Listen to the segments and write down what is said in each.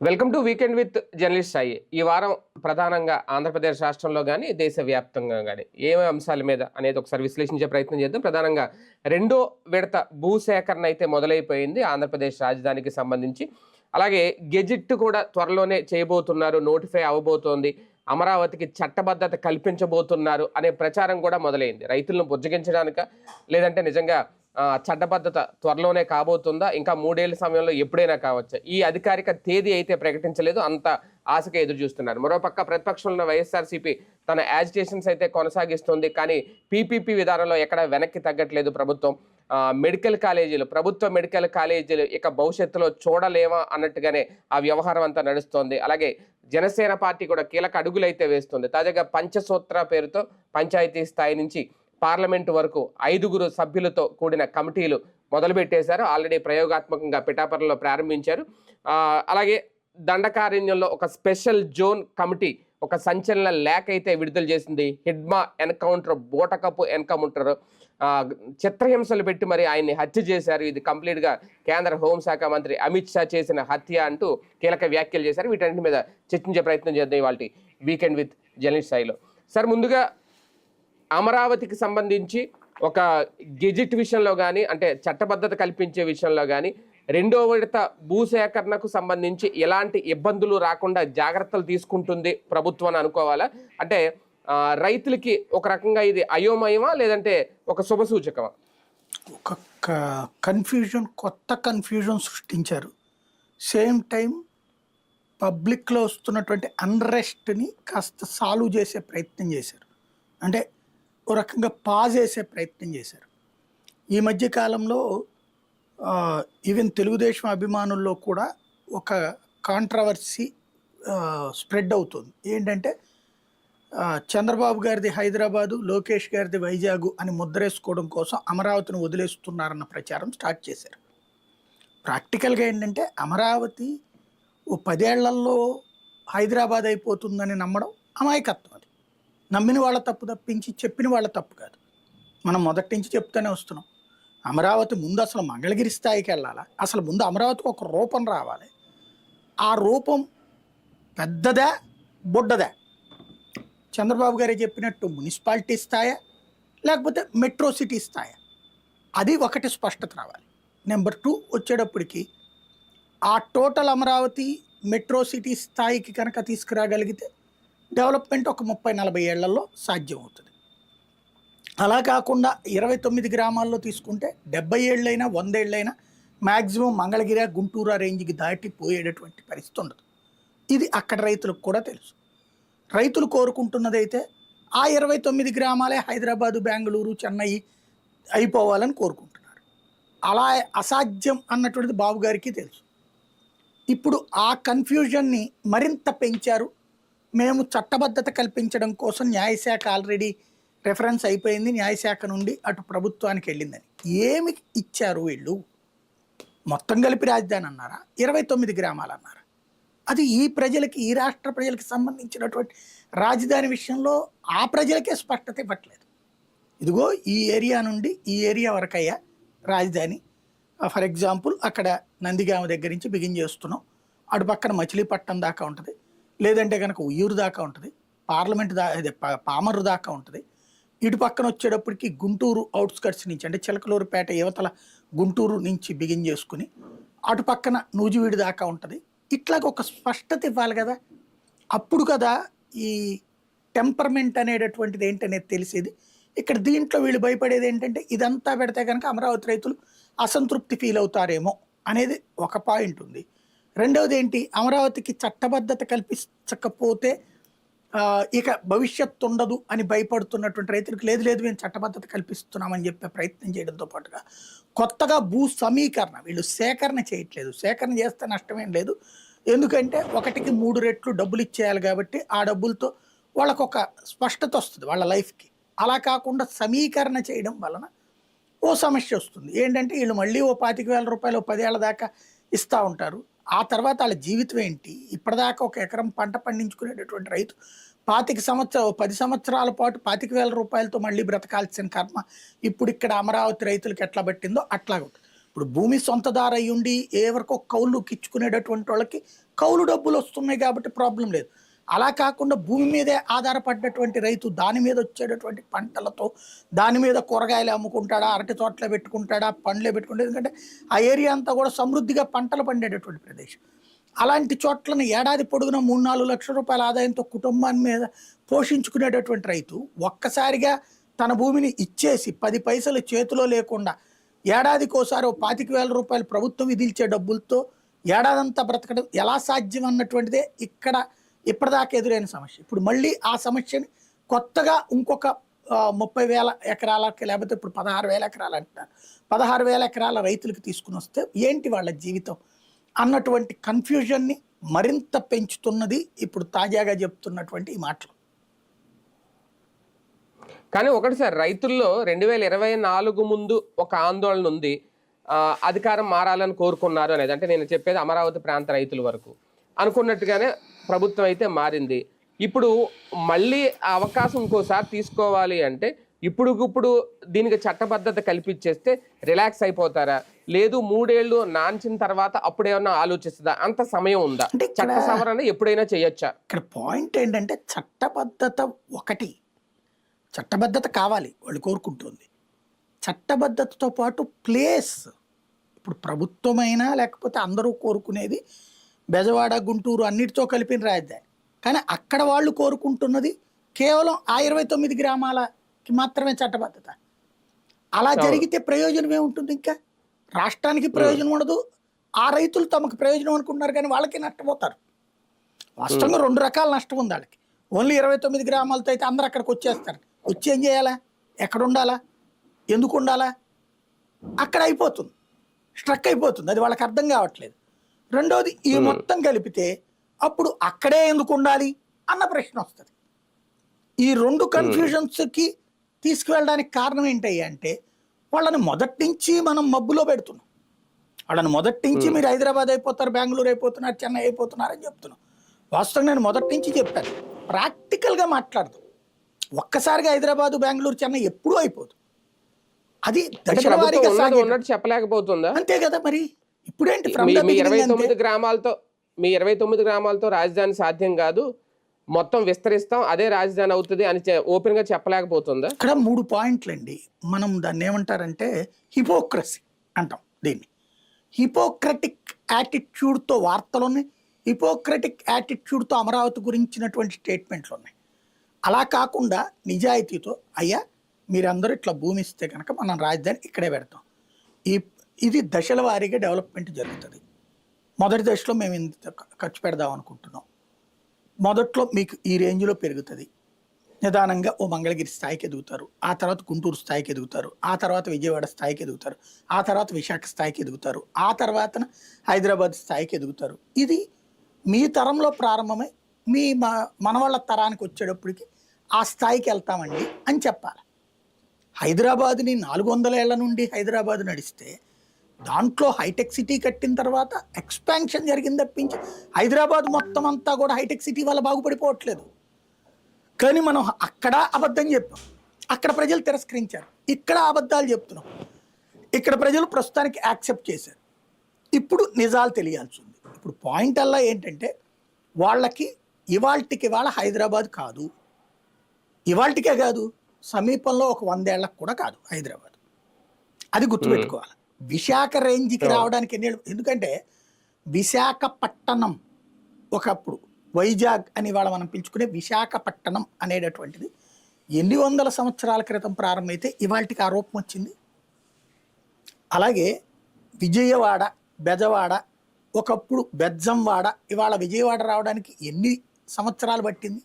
Welcome to weekend with journalist Sai. ఈ వారం ప్రధానంగా ఆంధ్రప్రదేశ్ రాష్ట్రంలో కానీ దేశవ్యాప్తంగా కానీ ఏమే అంశాల మీద అనేది ఒకసారి విశ్లేషించే ప్రయత్నం చేద్దాం. ప్రధానంగా రెండో విడత భూసేకరణ అయితే మొదలైపోయింది ఆంధ్రప్రదేశ్ రాజధానికి సంబంధించి. అలాగే గెజిట్ కూడా త్వరలోనే చేయబోతున్నారు, నోటిఫై అవ్వబోతోంది. అమరావతికి చట్టబద్ధత కల్పించబోతున్నారు అనే ప్రచారం కూడా మొదలైంది. రైతులను బుజ్జగించడానిక, లేదంటే నిజంగా చట్టబద్ధత త్వరలోనే కాబోతుందా, ఇంకా 3 ఏళ్ల సమయంలో ఎప్పుడైనా కావచ్చా? ఈ అధికారిక తేదీ అయితే ప్రకటించలేదు, అంత ఆశగా ఎదురు చూస్తున్నారు. మరోపక్క ప్రతిపక్షంలో ఉన్న వైఎస్ఆర్సీపీ తన యాజిటేషన్స్ అయితే కొనసాగిస్తుంది. కానీ పీపీపీ విధానంలో ఎక్కడ వెనక్కి తగ్గట్లేదు ప్రభుత్వం. మెడికల్ కాలేజీలు, ప్రభుత్వ మెడికల్ కాలేజీలు ఇక భవిష్యత్తులో చూడలేమా అన్నట్టుగానే ఆ వ్యవహారం అంతా నడుస్తోంది. అలాగే జనసేన పార్టీ కూడా కీలక అడుగులైతే వేస్తుంది. తాజాగా పంచసూత్ర పేరుతో పంచాయతీ స్థాయి నుంచి పార్లమెంటు వరకు 5 సభ్యులతో కూడిన కమిటీలు మొదలుపెట్టేశారు. ఆల్రెడీ ప్రయోగాత్మకంగా పిఠాపురంలో ప్రారంభించారు. అలాగే దండకారణ్యంలో ఒక స్పెషల్ జోన్ కమిటీ ఒక సంచలన లేఖ అయితే విడుదల చేసింది. హిడ్మా ఎన్కౌంటర్, బోటకప్పు ఎన్కౌంటర్, చిత్రహింసలు పెట్టి మరి ఆయన్ని హత్య చేశారు. ఇది కంప్లీట్గా కేంద్ర హోంశాఖ మంత్రి అమిత్ షా చేసిన హత్య అంటూ కీలక వ్యాఖ్యలు చేశారు. వీటన్నిటి మీద చర్చించే ప్రయత్నం చేద్దాం ఇవాళ వీకెండ్ విత్ జర్నలిస్ట్ స్థాయిలో. సార్, ముందుగా అమరావతికి సంబంధించి ఒక గెజిట్ విషయంలో కానీ, అంటే చట్టబద్ధత కల్పించే విషయంలో కానీ, రెండో విడత భూసేకరణకు సంబంధించి ఎలాంటి ఇబ్బందులు రాకుండా జాగ్రత్తలు తీసుకుంటుంది ప్రభుత్వం అని అనుకోవాలా? అంటే రైతులకి ఒక రకంగా ఇది అయోమయమా, లేదంటే ఒక శుభ సూచకమా? ఒక కన్ఫ్యూజన్, కొత్త కన్ఫ్యూజన్ సృష్టించారు. సేమ్ టైం పబ్లిక్లో వస్తున్నటువంటి అన్రెస్ట్ని కాస్త సాల్వ్ చేసే ప్రయత్నం చేశారు. అంటే ఓ రకంగా పాజ్ చేసే ప్రయత్నం చేశారు. ఈ మధ్య కాలంలో ఈవెన్ తెలుగుదేశం అభిమానుల్లో కూడా ఒక కాంట్రవర్సీ స్ప్రెడ్ అవుతుంది. ఏంటంటే చంద్రబాబు గారిది హైదరాబాదు, లోకేష్ గారిది వైజాగ్ అని ముద్రేసుకోవడం కోసం అమరావతిని వదిలేస్తున్నారన్న ప్రచారం స్టార్ట్ చేశారు. ప్రాక్టికల్గా ఏంటంటే అమరావతి ఓ 10 ఏళ్లలో హైదరాబాద్ అయిపోతుందని నమ్మడం అమాయకత్వం. అది నమ్మిన వాళ్ళ తప్పు తప్పించి చెప్పిన వాళ్ళ తప్పు కాదు. మనం మొదటి నుంచి చెప్తూనే వస్తున్నాం, అమరావతి ముందు అసలు మంగళగిరి స్థాయికి వెళ్ళాలా, అసలు ముందు అమరావతికి ఒక రూపం రావాలి. ఆ రూపం పెద్దదా బుడ్డదా? చంద్రబాబు గారే చెప్పినట్టు మున్సిపాలిటీ స్థాయా, లేకపోతే మెట్రో సిటీ స్థాయా? అది ఒకటి స్పష్టత రావాలి. నెంబర్ 2 వచ్చేటప్పటికి ఆ టోటల్ అమరావతి మెట్రో సిటీ స్థాయికి కనుక తీసుకురాగలిగితే డెవలప్మెంట్ ఒక 30-40 ఏళ్లలో సాధ్యమవుతుంది. అలా కాకుండా 29 గ్రామాల్లో తీసుకుంటే 70 ఏళ్ళైనా 100 ఏళ్ళైనా మ్యాక్సిమం మంగళగిరి, గుంటూరు రేంజ్కి దాటిపోయేటటువంటి పరిస్థితి ఉండదు. ఇది అక్కడ రైతులకు కూడా తెలుసు. రైతులు కోరుకుంటున్నదైతే ఆ 29 గ్రామాలే హైదరాబాదు, బెంగళూరు, చెన్నై అయిపోవాలని కోరుకుంటున్నారు. అలా అసాధ్యం అన్నటువంటిది బాబు గారికి తెలుసు. ఇప్పుడు ఆ కన్ఫ్యూజన్ని మరింత పెంచారు. మేము చట్టబద్ధత కల్పించడం కోసం న్యాయశాఖ ఆల్రెడీ రెఫరెన్స్ అయిపోయింది, న్యాయశాఖ నుండి అటు ప్రభుత్వానికి వెళ్ళిందని. ఏమి ఇచ్చారు వీళ్ళు? మొత్తం కలిపి రాజధాని అన్నారా, 29 గ్రామాలు అన్నారా? అది ఈ ప్రజలకి, ఈ రాష్ట్ర ప్రజలకి సంబంధించినటువంటి రాజధాని విషయంలో ఆ ప్రజలకే స్పష్టత ఇవ్వట్లేదు. ఇదిగో ఈ ఏరియా నుండి ఈ ఏరియా వరకయ్యా రాజధాని. ఫర్ ఎగ్జాంపుల్ అక్కడ నందిగామ దగ్గర నుంచి బిగిన్ చేస్తున్నాం, అటు పక్కన మచిలీపట్నం దాకా ఉంటుంది, లేదంటే కనుక ఉయ్యూరు దాకా ఉంటుంది, పార్లమెంట్ పామర్రు దాకా ఉంటుంది. ఇటు పక్కన వచ్చేటప్పటికి గుంటూరు అవుట్స్కట్స్ నుంచి, అంటే చిలకలూరుపేట యువతల గుంటూరు నుంచి బిగిన్ చేసుకుని అటు పక్కన నూజివీడు దాకా ఉంటుంది. ఇట్లాగ ఒక స్పష్టత ఇవ్వాలి కదా. అప్పుడు కదా ఈ టెంపర్మెంట్ అనేటటువంటిది ఏంటనేది తెలిసేది. ఇక్కడ దీంట్లో వీళ్ళు భయపడేది ఏంటంటే ఇదంతా పెడితే కనుక అమరావతి రైతులు అసంతృప్తి ఫీల్ అవుతారేమో అనేది ఒక పాయింట్ ఉంది. రెండవది ఏంటి, అమరావతికి చట్టబద్ధత కల్పించకపోతే ఇక భవిష్యత్తు ఉండదు అని భయపడుతున్నటువంటి రైతులకు లేదు లేదు మేము చట్టబద్ధత కల్పిస్తున్నామని చెప్పే ప్రయత్నం చేయడంతో పాటుగా కొత్తగా భూ సమీకరణ, వీళ్ళు సేకరణ చేయట్లేదు. సేకరణ చేస్తే నష్టమేం లేదు, ఎందుకంటే 1-3 రెట్లు డబ్బులు ఇచ్చేయాలి కాబట్టి ఆ డబ్బులతో వాళ్ళకు ఒక స్పష్టత వస్తుంది వాళ్ళ లైఫ్కి. అలా కాకుండా సమీకరణ చేయడం వలన ఓ సమస్య వస్తుంది. ఏంటంటే వీళ్ళు మళ్ళీ ఓ 25,000 రూపాయలు 10 ఏళ్ల దాకా ఇస్తూ ఉంటారు. ఆ తర్వాత వాళ్ళ జీవితం ఏంటి? ఇప్పటిదాకా ఒక ఎకరం పంట పండించుకునేటటువంటి రైతు 10 సంవత్సరాల పాటు 25,000 రూపాయలతో మళ్ళీ బ్రతకాల్సిన కర్మ ఇప్పుడు ఇక్కడ అమరావతి రైతులకు ఎట్లా పట్టిందో అట్లాగే ఉంటుంది. ఇప్పుడు భూమి సొంతదారు అయ్యుండి ఎవరికో కౌలుకి ఇచ్చుకునేటటువంటి వాళ్ళకి కౌలు డబ్బులు వస్తున్నాయి కాబట్టి ప్రాబ్లం లేదు. అలా కాకుండా భూమి మీదే ఆధారపడ్డటువంటి రైతు దాని మీద వచ్చేటటువంటి పంటలతో దాని మీద కూరగాయలు అమ్ముకుంటాడా, అరటి తోటలే పెట్టుకుంటాడా, పండ్లే పెట్టుకుంటాడు. ఎందుకంటే ఆ ఏరియా అంతా కూడా సమృద్ధిగా పంటలు పండేటటువంటి ప్రదేశం. అలాంటి చోట్లను ఏడాది పొడుగున 3-4 లక్షల రూపాయల ఆదాయంతో కుటుంబాన్ని మీద పోషించుకునేటటువంటి రైతు ఒక్కసారిగా తన భూమిని ఇచ్చేసి 10 పైసలు చేతిలో లేకుండా ఏడాదికోసారి 25,000 రూపాయలు ప్రభుత్వం విధించే డబ్బులతో ఏడాదంతా బ్రతకడం ఎలా సాధ్యం అన్నటువంటిదే ఇక్కడ ఇప్పటిదాకా ఎదురైన సమస్య. ఇప్పుడు మళ్ళీ ఆ సమస్యని కొత్తగా ఇంకొక 30,000 ఎకరాలకి, లేకపోతే ఇప్పుడు 16,000 ఎకరాలు అంటున్నారు, 16,000 ఎకరాల రైతులకు తీసుకుని వస్తే ఏంటి వాళ్ళ జీవితం అన్నటువంటి కన్ఫ్యూజన్ని మరింత పెంచుతున్నది ఇప్పుడు తాజాగా చెప్తున్నటువంటి ఈ మాటలు. కానీ ఒకటి సార్, రైతుల్లో 2024 ముందు ఒక ఆందోళన ఉంది, అధికారం మారాలని కోరుకున్నారు అనేది. అంటే నేను చెప్పేది అమరావతి ప్రాంత రైతుల వరకు అనుకున్నట్టుగానే ప్రభుత్వం అయితే మారింది. ఇప్పుడు మళ్ళీ ఆ అవకాశం ఇంకోసారి తీసుకోవాలి అంటే ఇప్పుడు దీనికి చట్టబద్ధత కల్పించేస్తే రిలాక్స్ అయిపోతారా, లేదు 3 ఏళ్ళు నాంచిన తర్వాత అప్పుడేమన్నా ఆలోచిస్తుందా? అంత సమయం ఉందా? చట్ట సవరణ ఎప్పుడైనా చేయొచ్చా? ఇక్కడ పాయింట్ ఏంటంటే చట్టబద్ధత ఒకటి, చట్టబద్ధత కావాలి, వాళ్ళు కోరుకుంటుంది. చట్టబద్ధతతో పాటు ప్లేస్, ఇప్పుడు ప్రభుత్వమైనా లేకపోతే అందరూ కోరుకునేది బెజవాడ, గుంటూరు అన్నిటితో కలిపిన రాజధాని. కానీ అక్కడ వాళ్ళు కోరుకుంటున్నది కేవలం ఆ 29 గ్రామాలకి మాత్రమే చట్టబద్ధత. అలా జరిగితే ప్రయోజనం ఏముంటుంది? ఇంకా రాష్ట్రానికి ప్రయోజనం ఉండదు, ఆ రైతులు తమకు ప్రయోజనం అనుకుంటున్నారు కానీ వాళ్ళకి నష్టపోతారు. వాస్తవంగా 2 రకాల నష్టం ఉంది వాళ్ళకి. ఓన్లీ 29 గ్రామాలతో అయితే అందరు అక్కడికి వచ్చేస్తారు, వచ్చి ఏం చేయాలా, ఎక్కడ ఉండాలా, ఎందుకు ఉండాలా, అక్కడ అయిపోతుంది, స్ట్రక్ అయిపోతుంది, అది వాళ్ళకి అర్థం కావట్లేదు. రెండోది ఈ మొత్తం కలిపితే అప్పుడు అక్కడే ఎందుకు ఉండాలి అన్న ప్రశ్న వస్తుంది. ఈ 2 కన్ఫ్యూజన్స్కి తీసుకువెళ్ళడానికి కారణం ఏంటయ్యా అంటే వాళ్ళని మొదటి నుంచి మనం మబ్బులో పెడుతున్నాం. వాళ్ళని మొదటి నుంచి మీరు హైదరాబాద్ అయిపోతారు, బెంగళూరు అయిపోతున్నారు, చెన్నై అయిపోతున్నారని చెప్తున్నాం. వాస్తవంగా నేను మొదటి నుంచి చెప్పాను, ప్రాక్టికల్గా మాట్లాడదాం. ఒక్కసారిగా హైదరాబాదు, బెంగళూరు, చెన్నై ఎప్పుడూ అయిపోదు. అది దశల వారీగా చెప్పలేకపోతుందా? అంతే కదా. మరి ఇప్పుడేంటి మీ 29 గ్రామాలతో రాజధాని సాధ్యం కాదు, మొత్తం విస్తరిస్తాం, అదే రాజధాని అవుతుంది అని ఓపెన్ గా చెప్పలేకపోతుందా? ఇక్కడ 3 పాయింట్లు అండి. మనం దాన్ని ఏమంటారంటే హిపోక్రసీ అంటాం దీన్ని. హిపోక్రటిక్ యాటిట్యూడ్తో వార్తలు ఉన్నాయి, హిపోక్రటిక్ యాటిట్యూడ్తో అమరావతి గురించినటువంటి స్టేట్మెంట్లు ఉన్నాయి. అలా కాకుండా నిజాయితీతో అయ్యా మీరందరూ ఇట్లా భూమి ఇస్తే కనుక మనం రాజధాని ఇక్కడే పెడతాం, ఇది దశల వారీగా డెవలప్మెంట్ జరుగుతుంది. మొదటి దశలో మేము ఇంత ఖర్చు పెడదాం అనుకుంటున్నాం, మొదట్లో మీకు ఈ రేంజ్లో పెరుగుతుంది, నిదానంగా ఓ మంగళగిరి స్థాయికి ఎదుగుతారు, ఆ తర్వాత గుంటూరు స్థాయికి ఎదుగుతారు, ఆ తర్వాత విజయవాడ స్థాయికి ఎదుగుతారు, ఆ తర్వాత విశాఖ స్థాయికి ఎదుగుతారు, ఆ తర్వాత హైదరాబాద్ స్థాయికి ఎదుగుతారు. ఇది మీ తరంలో ప్రారంభమై మీ మనవాళ్ళ తరానికి వచ్చేటప్పటికి ఆ స్థాయికి వెళ్తామండి అని చెప్పాలి. హైదరాబాద్ని 400 ఏళ్ల నుండి హైదరాబాద్ నడిస్తే దాంట్లో హైటెక్ సిటీ కట్టిన తర్వాత ఎక్స్పాన్షన్ జరిగింది తప్పించి హైదరాబాద్ మొత్తం అంతా కూడా హైటెక్ సిటీ వల్ల బాగుపడిపోవట్లేదు. కానీ మనం అక్కడ అబద్ధం చెప్పాం, అక్కడ ప్రజలు తిరస్కరించారు, ఇక్కడ అబద్ధాలు చెప్తున్నాం, ఇక్కడ ప్రజలు ప్రస్తుతానికి యాక్సెప్ట్ చేశారు. ఇప్పుడు నిజాలు తెలియాల్సి ఉంది. ఇప్పుడు పాయింట్ అలా ఏంటంటే వాళ్ళకి ఇవాళకి వాళ్ళ హైదరాబాద్ కాదు, ఇవాళకే కాదు సమీపంలో ఒక 100 ఏళ్ళకు కూడా కాదు హైదరాబాద్. అది గుర్తుపెట్టుకోవాలి. విశాఖ రేంజ్కి రావడానికి ఎన్ని ఏళ్ళు? ఎందుకంటే విశాఖపట్టణం ఒకప్పుడు వైజాగ్ అని వాళ్ళ మనం పిలుచుకునే విశాఖపట్టణం అనేటటువంటిది ఎన్ని వందల సంవత్సరాల క్రితం ప్రారంభమైతే ఇవాళకి ఆ రూపం వచ్చింది. అలాగే విజయవాడ, బెజవాడ, ఒకప్పుడు బెజ్జంవాడ, ఇవాళ విజయవాడ రావడానికి ఎన్ని సంవత్సరాలు పట్టింది?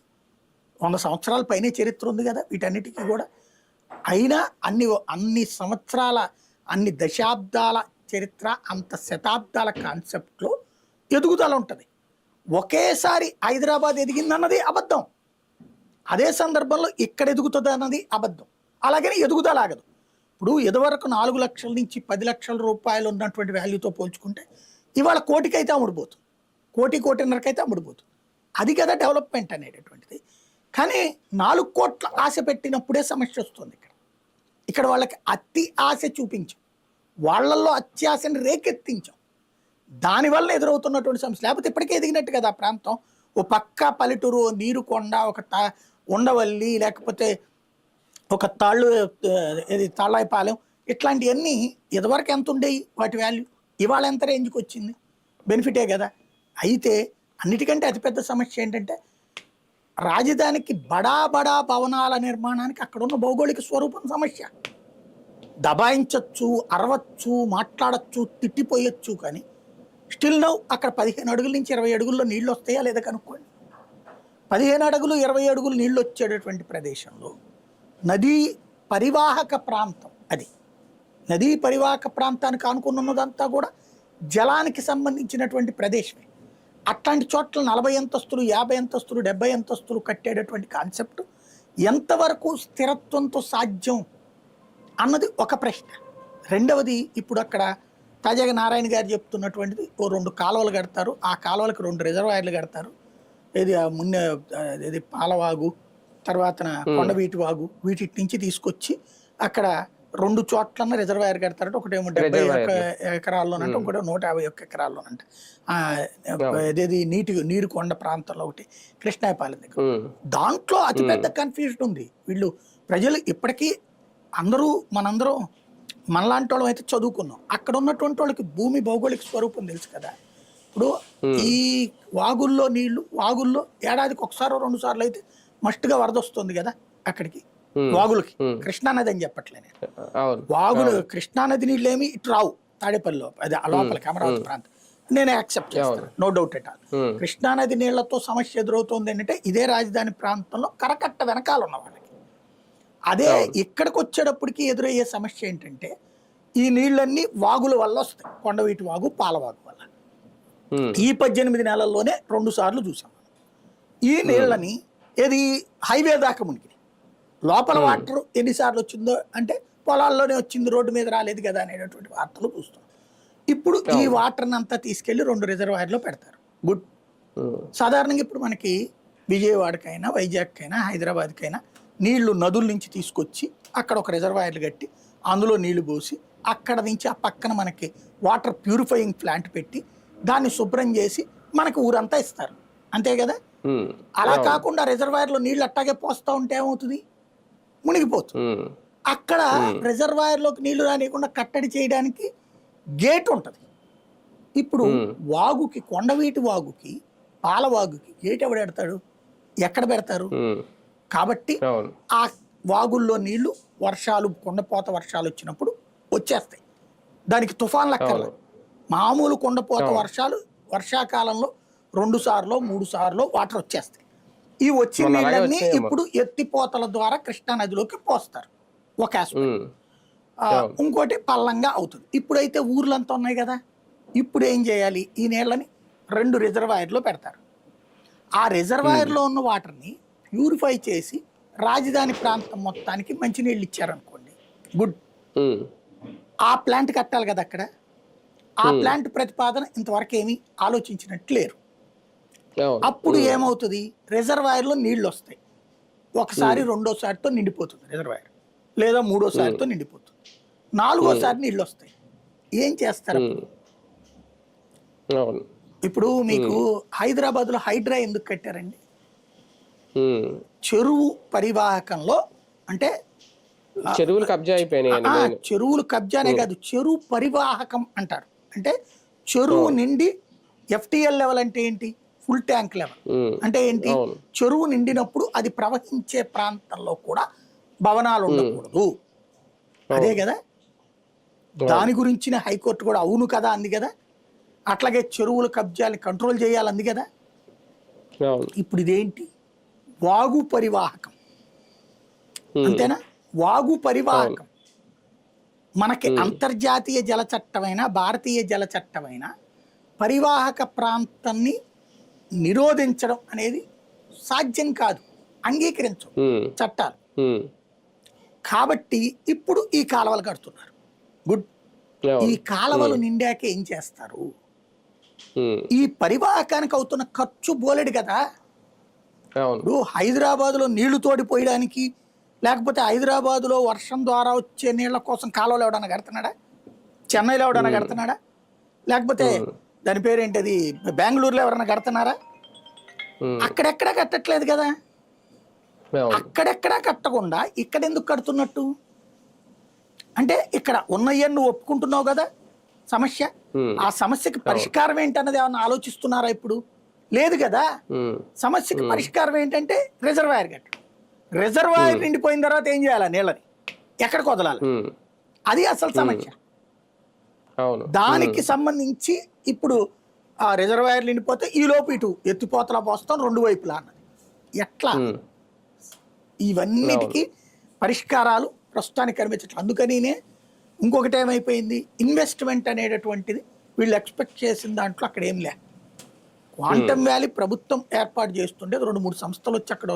100 సంవత్సరాల పైనే చరిత్ర ఉంది కదా వీటన్నిటికీ కూడా. అయినా అన్ని సంవత్సరాల, అన్ని దశాబ్దాల చరిత్ర, అంత శతాబ్దాల కాన్సెప్ట్లో ఎదుగుదల ఉంటుంది. ఒకేసారి హైదరాబాద్ ఎదిగిందన్నది అబద్ధం, అదే సందర్భంలో ఇక్కడ ఎదుగుతుంది అన్నది అబద్ధం. అలాగని ఎదుగుదల ఆగదు. ఇప్పుడు ఇదివరకు 4 లక్షల నుంచి 10 లక్షల రూపాయలు ఉన్నటువంటి వాల్యూతో పోల్చుకుంటే ఇవాళ కోటికైతే అమ్ముడుపోతుంది, 1.5 అమ్ముడుపోతుంది. అది కదా డెవలప్మెంట్ అనేటటువంటిది. కానీ 4 కోట్ల ఆశ పెట్టినప్పుడే సమస్య వస్తుంది. ఇక్కడ వాళ్ళకి అతి ఆశ చూపించాం, వాళ్ళల్లో అత్యాశని రేకెత్తించాం. దానివల్ల ఎదురవుతున్నటువంటి సమస్య, లేకపోతే ఇప్పటికే ఎదిగినట్టు కదా ఆ ప్రాంతం. ఓ పక్క పల్లెటూరు, నీరు కొండ, ఒక ఉండవల్లి, లేకపోతే ఒక తాళ్ళు, ఇది తాళ్ళాయిపాలెం, ఇట్లాంటివన్నీ ఇదివరకు ఎంత ఉండేవి వాటి వాల్యూ, ఇవాళ ఎంత రేంజ్కి వచ్చింది, బెనిఫిటే కదా. అయితే అన్నిటికంటే అతిపెద్ద సమస్య ఏంటంటే రాజధానికి బడా భవనాల నిర్మాణానికి అక్కడున్న భౌగోళిక స్వరూపం సమస్య. దబాయించవచ్చు, అరవచ్చు, మాట్లాడచ్చు, తిట్టిపోయొచ్చు, కానీ స్టిల్ నౌ అక్కడ 15 అడుగుల నుంచి 20 అడుగుల్లో నీళ్ళు వస్తాయా లేదా కనుక్కోండి. 15 అడుగులు 20 అడుగులు నీళ్ళు వచ్చేటటువంటి ప్రదేశంలో నదీ పరివాహక ప్రాంతం అది. నదీ పరివాహక ప్రాంతానికి ఆనుకుని ఉన్నదంతా కూడా జలానికి సంబంధించినటువంటి ప్రదేశమే. అట్లాంటి చోట్ల 40 అంతస్తులు, 50 అంతస్తులు, 70 అంతస్తులు కట్టేటటువంటి కాన్సెప్ట్ ఎంతవరకు స్థిరత్వంతో సాధ్యం అన్నది ఒక ప్రశ్న. రెండవది, ఇప్పుడు అక్కడ తాజాగా నారాయణ గారు చెప్తున్నటువంటిది, ఓ 2 కాలువలు కడతారు, ఆ కాలువలకు 2 రిజర్వాయర్లు కడతారు. ఇది పాలవాగు, తర్వాత కొండవీటి వాగు, వీటి నుంచి తీసుకొచ్చి అక్కడ 2 చోట్లన్న రిజర్వాయర్ కడతారంటే, ఒకటేమో 70 ఎకరాల్లోనంట, ఇంకోటి 151 ఎకరాల్లోనంట. అదేది నీరు కొండ ప్రాంతంలో ఒకటి కృష్ణాయపాలెం దగ్గర. దాంట్లో అతిపెద్ద కన్ఫ్యూజన్ ఉంది. వీళ్ళు ప్రజలు ఇప్పటికీ మనందరం మనలాంటి వాళ్ళం అయితే చదువుకున్నాం. అక్కడ ఉన్నటువంటి వాళ్ళకి భూమి భౌగోళిక స్వరూపం తెలుసు కదా. ఇప్పుడు ఈ వాగుల్లో ఏడాదికి 1-2 సార్లు అయితే మస్ట్గా వరద వస్తుంది కదా అక్కడికి, వాగులకి. కృష్ణానది అని చెప్పట్లే నేను. వాగులు కృష్ణానది నీళ్ళు ఏమి ఇటు రావు తాడేపల్లిలో, అది లోపలికి అమరావతి ప్రాంతం, నేను యాక్సెప్ట్ చేస్తాను, నో డౌట్ ఎట్ ఆల్. కృష్ణానది నీళ్లతో సమస్య ఎదురవుతుంది ఏంటంటే ఇదే రాజధాని ప్రాంతంలో కరకట్ట వెనకాల ఉన్న వాళ్ళకి. అదే ఇక్కడికి వచ్చేటప్పటికి ఎదురయ్యే సమస్య ఏంటంటే ఈ నీళ్ళన్నీ వాగుల వల్ల వస్తాయి, కొండవీటి వాగు, పాలవాగు వల్ల. ఈ 18 నెలల్లోనే 2 సార్లు చూసాం. ఈ నీళ్ళని ఏది హైవే దాకా మునిగి లోపల వాటర్ ఎన్నిసార్లు వచ్చిందో అంటే పొలాల్లోనే వచ్చింది, రోడ్డు మీద రాలేదు కదా అనేటటువంటి వార్తలు చూస్తాం. ఇప్పుడు ఈ వాటర్ని అంతా తీసుకెళ్లి 2 రిజర్వాయర్లో పెడతారు. గుడ్. సాధారణంగా ఇప్పుడు మనకి విజయవాడకైనా, వైజాగ్కైనా, హైదరాబాద్కైనా నీళ్లు నదుల నుంచి తీసుకొచ్చి అక్కడ ఒక రిజర్వాయర్లు కట్టి అందులో నీళ్లు పోసి అక్కడ నుంచి ఆ పక్కన మనకి వాటర్ ప్యూరిఫైయింగ్ ప్లాంట్ పెట్టి దాన్ని శుభ్రం చేసి మనకి ఊరంతా ఇస్తారు, అంతే కదా. అలా కాకుండా రిజర్వాయర్లో నీళ్ళు అట్టాగే పోస్తూ ఉంటే ఏమవుతుంది, మునిగిపోతుంది. అక్కడ రిజర్వాయర్లోకి నీళ్లు రానియకుండా కట్టడి చేయడానికి గేట్ ఉంటుంది. ఇప్పుడు వాగుకి, కొండవీటి వాగుకి, పాలవాగుకి గేట్ ఎవడు పెడతాడు, ఎక్కడ పెడతారు? కాబట్టి ఆ వాగుల్లో నీళ్లు వర్షాలు, కొండపోత వర్షాలు వచ్చినప్పుడు వచ్చేస్తాయి. దానికి తుఫాన్లు అక్కర్లేదు. మామూలు కొండపోత వర్షాలు వర్షాకాలంలో 2 సార్లు 3 సార్లు వాటర్ వచ్చేస్తాయి. ఈ వచ్చిన నీళ్ళన్నీ ఇప్పుడు ఎత్తిపోతల ద్వారా కృష్ణా నదిలోకి పోస్తారు, ఒక ఆస్పెక్ట్. ఇంకోటి పల్లంగా అవుతుంది. ఇప్పుడైతే ఊర్లంతా ఉన్నాయి కదా, ఇప్పుడు ఏం చేయాలి, ఈ నీళ్ళని 2 రిజర్వాయర్లో పెడతారు. ఆ రిజర్వాయర్లో ఉన్న వాటర్ని ప్యూరిఫై చేసి రాజధాని ప్రాంతం మొత్తానికి మంచినీళ్ళు ఇచ్చారనుకోండి, గుడ్. ఆ ప్లాంట్ కట్టాలి కదా అక్కడ. ఆ ప్లాంట్ ప్రతిపాదన ఇంతవరకు ఏమీ ఆలోచించినట్టు లేరు. అప్పుడు ఏమవుతుంది, రిజర్వాయర్లో నీళ్ళు వస్తాయి. ఒకసారి, రెండోసారితో నిండిపోతుంది రిజర్వాయర్, లేదా మూడోసారితో నిండిపోతుంది, 4వసారి నీళ్ళు వస్తాయి. ఏం చేస్తారు? ఇప్పుడు మీకు హైదరాబాద్లో హైడ్రా ఎందుకు కట్టారండి? చెరువు పరివాహకంలో, అంటే చెరువులు కబ్జా అయిపోయినాయి. చెరువులు కబ్జానే కాదు, చెరువు పరివాహకం అంటారు. అంటే చెరువు నిండి ఎఫ్టిఎల్ లెవెల్ అంటే ఏంటి, ఫుల్ ట్యాంక్ లెవెల్ అంటే ఏంటి, చెరువు నిండినప్పుడు అది ప్రవహించే ప్రాంతంలో కూడా భవనాలు ఉండకూడదు, అదే కదా. దాని గురించిన హైకోర్టు కూడా అవును కదా అంది కదా. అట్లాగే చెరువుల కబ్జాలు కంట్రోల్ చేయాలంది కదా. ఇప్పుడు ఇదేంటి, వాగు పరివాహకం, అంతేనా. వాగు పరివాహకం మనకి అంతర్జాతీయ జల చట్టమైన, భారతీయ జల చట్టమైన పరివాహక ప్రాంతాన్ని నిరోధించడం అనేది సాధ్యం కాదు, అంగీకరించు చట్టాలు. కాబట్టి ఇప్పుడు ఈ కాలువలు కడుతున్నారు, గుడ్. ఈ కాలువలు నిండాక ఏం చేస్తారు, ఈ పరివాహకానికి అవుతున్న ఖర్చు బోలెడు కదా. ఇప్పుడు హైదరాబాద్లో నీళ్లు తోడిపోయడానికి, లేకపోతే హైదరాబాద్లో వర్షం ద్వారా వచ్చే నీళ్ల కోసం కాలువలు ఎవడన్నా కడుతున్నాడా? చెన్నైలో ఎవడన్నా కడుతున్నాడా? లేకపోతే దాని పేరేంటి, అది బెంగళూరులో ఎవరన్నా కడుతున్నారా? అక్కడెక్కడా కట్టట్లేదు కదా. అక్కడెక్కడా కట్టకుండా ఇక్కడ ఎందుకు కడుతున్నట్టు అంటే, ఇక్కడ ఉన్నయ్యని నువ్వు ఒప్పుకుంటున్నావు కదా సమస్య, ఆ సమస్యకి పరిష్కారం ఏంటన్నది ఏమన్నా ఆలోచిస్తున్నారా ఇప్పుడు? లేదు కదా. సమస్యకి పరిష్కారం ఏంటంటే రిజర్వాయర్ కట్ట. రిజర్వాయర్ నిండిపోయిన తర్వాత ఏం చేయాలి? నీళ్ళని ఎక్కడికి వదలాలి? అది అసలు సమస్య. దానికి సంబంధించి ఇప్పుడు ఆ రిజర్వాయర్ నిండిపోతే ఈ లోపు ఇటు ఎత్తిపోతలా పోస్తాం రెండు వైపులా అన్నది ఎట్లా? ఇవన్నిటికీ పరిష్కారాలు ప్రస్తుతానికి కనిపించట్లేదు. అందుకనినే ఇంకొకటి ఏమైపోయింది, ఇన్వెస్ట్మెంట్ అనేటటువంటిది వీళ్ళు ఎక్స్పెక్ట్ చేసిన దాంట్లో అక్కడ ఏం లే. క్వాంటమ్ వ్యాలీ ప్రభుత్వం ఏర్పాటు చేస్తుంటే 2-3 సంస్థలు వచ్చి అక్కడ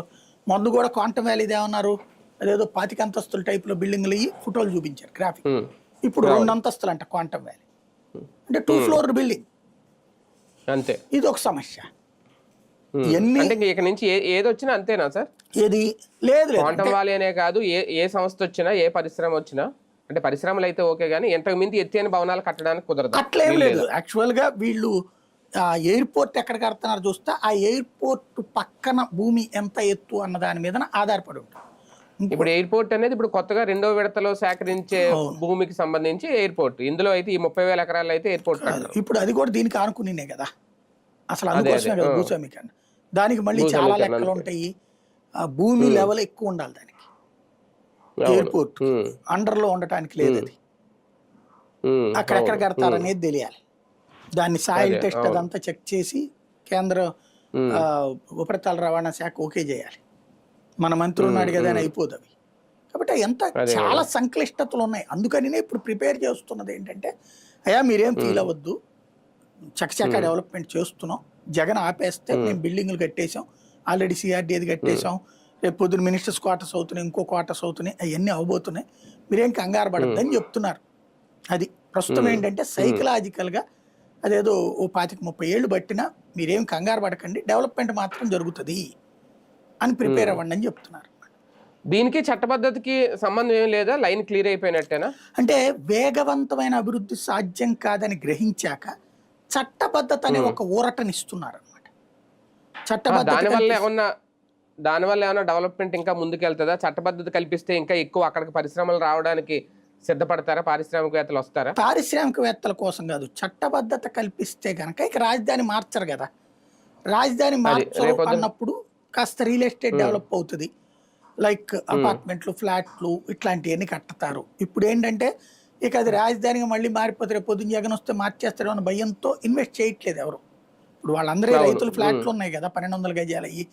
మొదలు కూడా క్వాంటమ్ వ్యాలీది ఏమన్నారు, అదేదో 25 అంతస్తుల టైప్లో బిల్డింగ్లు అయ్యి ఫోటోలు చూపించారు గ్రాఫిక్. ఇప్పుడు 2 అంతస్తులు అంట క్వాంటమ్ వ్యాలీ అంటే 2 ఫ్లోర్ బిల్డింగ్. అంతే, ఇది ఒక సమస్య. ఇక నుంచి ఏది వచ్చినా అంతేనా సార్? ఏది లేదు, క్వాంటమ్ వ్యాలీ అనే కాదు, ఏ సంస్థ వచ్చినా ఏ పరిశ్రమ వచ్చినా, అంటే పరిశ్రమలు అయితే ఓకే కానీ ఎంతకు మించి ఎత్తైన భవనాలు కట్టడానికి కుదరదు. అట్లేం లేదు. యాక్చువల్ గా వీళ్ళు ఎయిర్పోర్ట్ ఎక్కడ కడుతున్నారు చూస్తే ఆ ఎయిర్పోర్ట్ పక్కన భూమి ఎంత ఎత్తు అన్న దాని మీద ఆధారపడి ఉంటుంది. ఇప్పుడు ఎయిర్పోర్ట్ అనేది ఇప్పుడు కొత్తగా 2వ విడతలో సేకరించే భూమికి సంబంధించి ఎయిర్పోర్ట్, ఇందులో అయితే ఈ 30,000 ఎకరాలు అయితే ఎయిర్పోర్ట్ ఇప్పుడు అది కూడా దీనికి ఆనుకునే కదా అసలు. అందుకోసమే కదా భూస్వామీకరణ. దానికి మళ్ళీ చాలా లెక్కలు ఉంటాయి. భూమి లెవెల్ ఎక్కువ ఉండాలి దానికి. ఎయిర్పోర్ట్ అండర్ లో ఉండటానికి లేదు. అది అక్కడెక్కడ కడతారనేది తెలియాలి. దాన్ని సాయిల్ టెస్ట్ అదంతా చెక్ చేసి కేంద్ర ఉపరితల రవాణా శాఖ ఓకే చేయాలి. మన మంత్రి ఉన్నాడు కదా అని అయిపోదు అవి. కాబట్టి ఎంత చాలా సంక్లిష్టతలు ఉన్నాయి. అందుకనినే ఇప్పుడు ప్రిపేర్ చేస్తున్నది ఏంటంటే, అయ్యా మీరేం ఫీల్ అవ్వద్దు, చకచకా డెవలప్మెంట్ చేస్తున్నాం, జగన్ ఆపేస్తే మేము బిల్డింగ్లు కట్టేసాం, ఆల్రెడీ సిఆర్డీది కట్టేసాం, రేపు పొద్దున మినిస్టర్స్ క్వార్టర్స్ అవుతున్నాయి, ఇంకో క్వార్టర్స్ అవుతున్నాయి, అవన్నీ అవబోతున్నాయి, మీరేం కంగారు పడద్దని చెప్తున్నారు. అది ప్రస్తుతం ఏంటంటే సైకలాజికల్గా అదేదో ఓ 25-30 ఏళ్ళు బట్టినా మీరేం కంగారు పడకండి, డెవలప్మెంట్ మాత్రం జరుగుతుంది అని ప్రిపేర్ అవ్వండి అని చెప్తున్నారు. దీనికి చట్టబద్ధతకి సంబంధం ఏం లేదా? లైన్ క్లియర్ అయిపోయినట్టేనా? అంటే వేగవంతమైన అభివృద్ధి సాధ్యం కాదని గ్రహించాక చట్టబద్ధత అనే ఒక ఊరటనిస్తున్నారు అనమాట. చట్టబద్ధత దానివల్ల ఏమన్నా డెవలప్మెంట్ ఇంకా ముందుకెళ్తుందా? చట్టబద్ధత కల్పిస్తే ఇంకా ఎక్కువ అక్కడికి పరిశ్రమలు రావడానికి సిద్ధపడతారా? పారిశ్రామికవేత్తలు వస్తారా? పారిశ్రామికవేత్తల కోసం కాదు, చట్టబద్ధత కల్పిస్తే కనుక ఇక రాజధాని మార్చరు కదా. రాజధాని మార్చరు అన్నప్పుడు కాస్త రియల్ ఎస్టేట్ డెవలప్ అవుతుంది. లైక్ అపార్ట్మెంట్లు, ఫ్లాట్లు ఇట్లాంటివన్నీ కట్టుతారు. ఇప్పుడు ఏంటంటే ఇక అది రాజధానిగా మళ్ళీ మారిపోతే రేపు పొద్దున్న జగన్ వస్తే మార్చేస్తారో అన్న భయంతో ఇన్వెస్ట్ చేయట్లేదు ఎవరు. ఇప్పుడు వాళ్ళందరూ రైతులు ఫ్లాట్లు ఉన్నాయి కదా 1200 గజాలు అయ్యి,